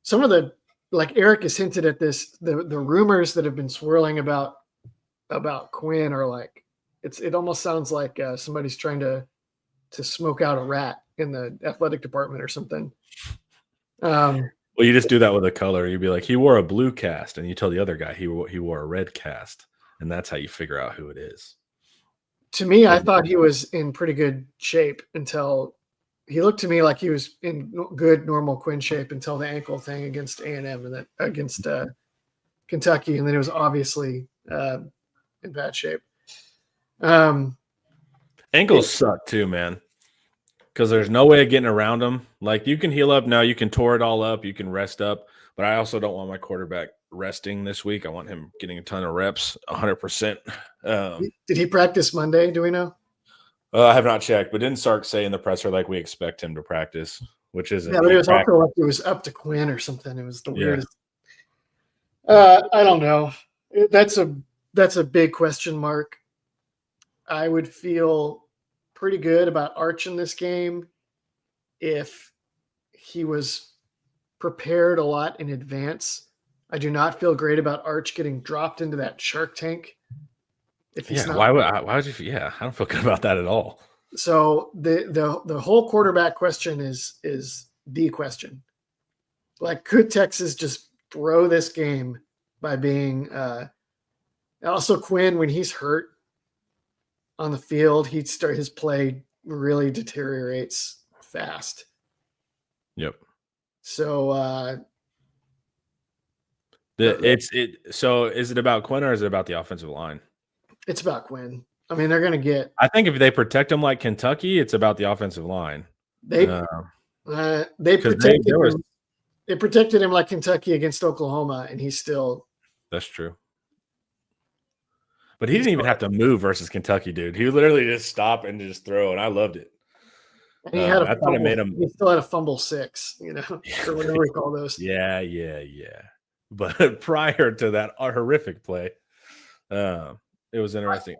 [SPEAKER 2] some of the, like Eric has hinted at this, the rumors that have been swirling about Quinn are like, it almost sounds like somebody's trying to smoke out a rat in the athletic department or something.
[SPEAKER 1] Well, you just do that with a color. You'd be like, he wore a blue cast, and you tell the other guy he wore a red cast, and that's how you figure out who it is.
[SPEAKER 2] To me, I thought he was in pretty good shape until he looked to me like he was in good, normal Quinn shape until the ankle thing against A&M and then against Kentucky, and then it was obviously in bad shape.
[SPEAKER 1] Ankles suck too, man, because there's no way of getting around them. Like, you can heal up now, you can tore it all up, you can rest up, but I also don't want my quarterback resting this week. I want him getting a ton of reps, 100%.
[SPEAKER 2] Did he practice Monday? Do we know?
[SPEAKER 1] I have not checked, but didn't Sark say in the presser like we expect him to practice, which isn't.
[SPEAKER 2] Yeah, but it was also like it was up to Quinn or something. It was the weirdest. I don't know. That's a big question mark. I would feel pretty good about Arch in this game if he was prepared a lot in advance. I do not feel great about Arch getting dropped into that Shark Tank. If he's not,
[SPEAKER 1] why would you? Yeah, I don't feel good about that at all.
[SPEAKER 2] So the whole quarterback question is the question. Like, could Texas just throw this game by being also Quinn, when he's hurt on the field, his play really deteriorates fast.
[SPEAKER 1] Yep.
[SPEAKER 2] So
[SPEAKER 1] so is it about Quinn or is it about the offensive line?
[SPEAKER 2] It's about Quinn. I mean, they're going to get.
[SPEAKER 1] I think if they protect him like Kentucky, it's about the offensive line.
[SPEAKER 2] They protected him. They protected him like Kentucky against Oklahoma, and he's still. That's
[SPEAKER 1] true. But he didn't even have to move versus Kentucky, dude. He literally just stopped and just throw, and I loved it.
[SPEAKER 2] And he had I thought it made him. He still had a fumble 6, or whatever we call those.
[SPEAKER 1] Yeah. But prior to that horrific play, it was interesting.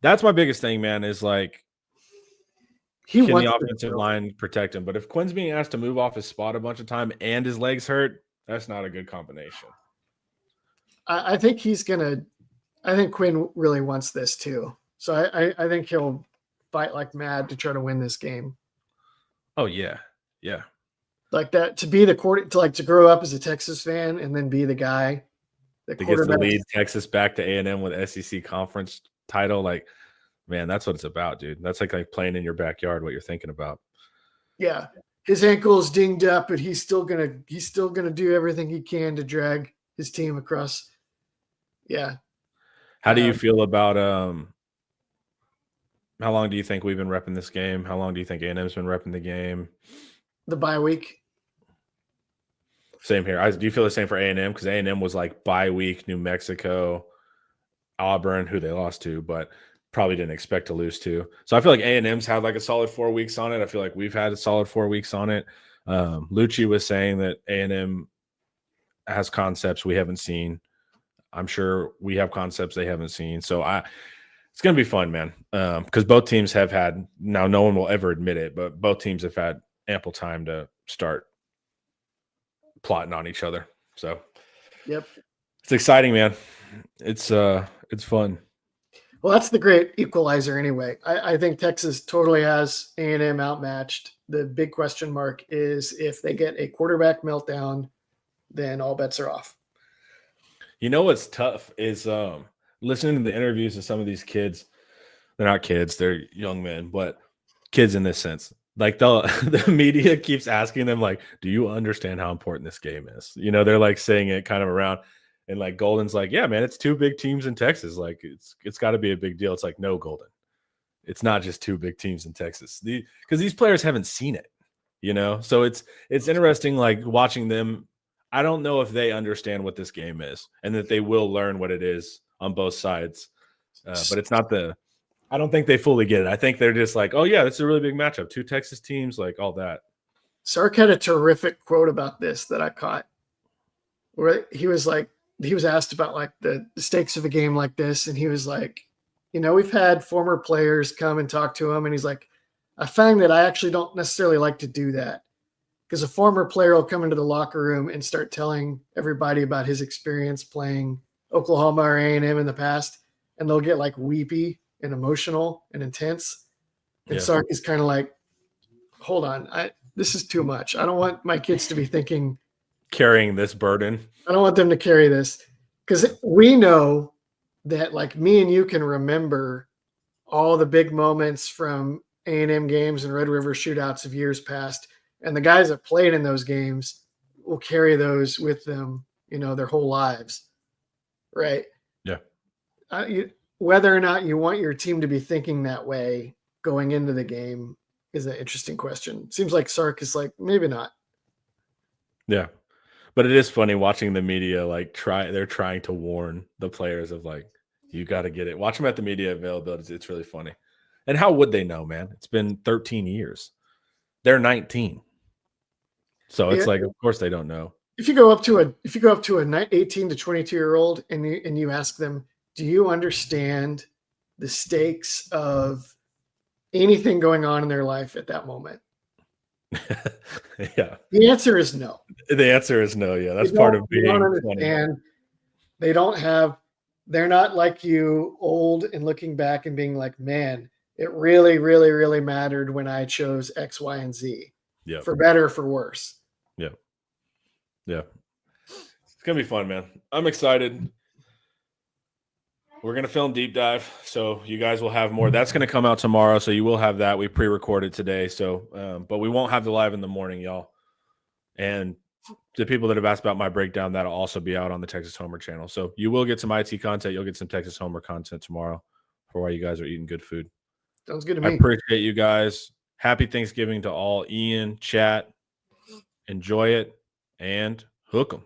[SPEAKER 1] That's my biggest thing, man, is like, can the offensive line protect him? But if Quinn's being asked to move off his spot a bunch of time and his legs hurt, that's not a good combination.
[SPEAKER 2] I think Quinn really wants this too. So I think he'll fight like mad to try to win this game.
[SPEAKER 1] Oh, yeah. Yeah.
[SPEAKER 2] Like that, to be the to grow up as a Texas fan and then be the guy
[SPEAKER 1] that gets to lead Texas back to A&M with SEC conference title. Like, man, that's what it's about, dude. That's like playing in your backyard, what you're thinking about.
[SPEAKER 2] Yeah. His ankle is dinged up, but he's still gonna do everything he can to drag his team across. Yeah.
[SPEAKER 1] How do you feel about how long do you think we've been repping this game? How long do you think A&M's been repping the game?
[SPEAKER 2] The bye week.
[SPEAKER 1] Same here. Do you feel the same for A&M? Because A&M was like bye week, New Mexico, Auburn, who they lost to, but probably didn't expect to lose to. So I feel like A&M's had like a solid 4 weeks on it. I feel like we've had a solid 4 weeks on it. Luxe was saying that A&M has concepts we haven't seen. I'm sure we have concepts they haven't seen. So it's going to be fun, man, because both teams have had – now no one will ever admit it, but both teams have had ample time to start plotting on each other. So
[SPEAKER 2] yep,
[SPEAKER 1] it's exciting, man. It's fun.
[SPEAKER 2] Well, that's the great equalizer anyway. I think Texas totally has A&M outmatched. The big question mark is if they get a quarterback meltdown, then all bets are off.
[SPEAKER 1] You know what's tough is listening to the interviews of some of these kids. They're not kids, they're young men, but kids in this sense. Like the media keeps asking them, like, do you understand how important this game is? They're like saying it kind of around. And like Golden's like, yeah, man, it's 2 big teams in Texas. Like it's got to be a big deal. It's like, no, Golden, it's not just 2 big teams in Texas. Because these players haven't seen it, So it's interesting, like watching them. I don't know if they understand what this game is, and that they will learn what it is on both sides. But it's not I don't think they fully get it. I think they're just like, oh yeah, that's a really big matchup. 2 Texas teams, like all that.
[SPEAKER 2] Sark had a terrific quote about this that I caught, where he was asked about like the stakes of a game like this. And he was like, we've had former players come and talk to him. And he's like, I find that I actually don't necessarily like to do that. because a former player will come into the locker room and start telling everybody about his experience playing Oklahoma or A&M in the past, and they'll get like weepy and emotional and intense. And Sark is kind of like, hold on, this is too much. I don't want my kids to be thinking
[SPEAKER 1] carrying this burden.
[SPEAKER 2] I don't want them to carry this, because we know that like me and you can remember all the big moments from A&M games and Red River shootouts of years past. And the guys that played in those games will carry those with them, their whole lives. Right.
[SPEAKER 1] Yeah.
[SPEAKER 2] Whether or not you want your team to be thinking that way going into the game is an interesting question. Seems like Sark is like, maybe not.
[SPEAKER 1] Yeah. But it is funny watching the media, like they're trying to warn the players of like, you got to get it. Watch them at the media availability. It's really funny. And how would they know, man? It's been 13 years. They're 19. So it's like, of course they don't know.
[SPEAKER 2] If you go up to a 18 to 22-year-old and you ask them, do you understand the stakes of anything going on in their life at that moment?
[SPEAKER 1] Yeah.
[SPEAKER 2] The answer is no.
[SPEAKER 1] The answer is no. Yeah. That's part of being
[SPEAKER 2] funny. They're not like you, old and looking back and being like, man, it really, really, really mattered when I chose X, Y, and Z.
[SPEAKER 1] Yeah.
[SPEAKER 2] For better or for worse.
[SPEAKER 1] Yeah. Yeah. It's going to be fun, man. I'm excited. We're going to film Deep Dive, so you guys will have more. That's going to come out tomorrow, so you will have that. We pre-recorded today, so but we won't have the live in the morning, y'all. And the people that have asked about my breakdown, that'll also be out on the Texas Homer channel. So you will get some IT content. You'll get some Texas Homer content tomorrow for while you guys are eating good food.
[SPEAKER 2] Sounds good to me.
[SPEAKER 1] I appreciate you guys. Happy Thanksgiving to all. Ian, chat, enjoy it, and hook 'em.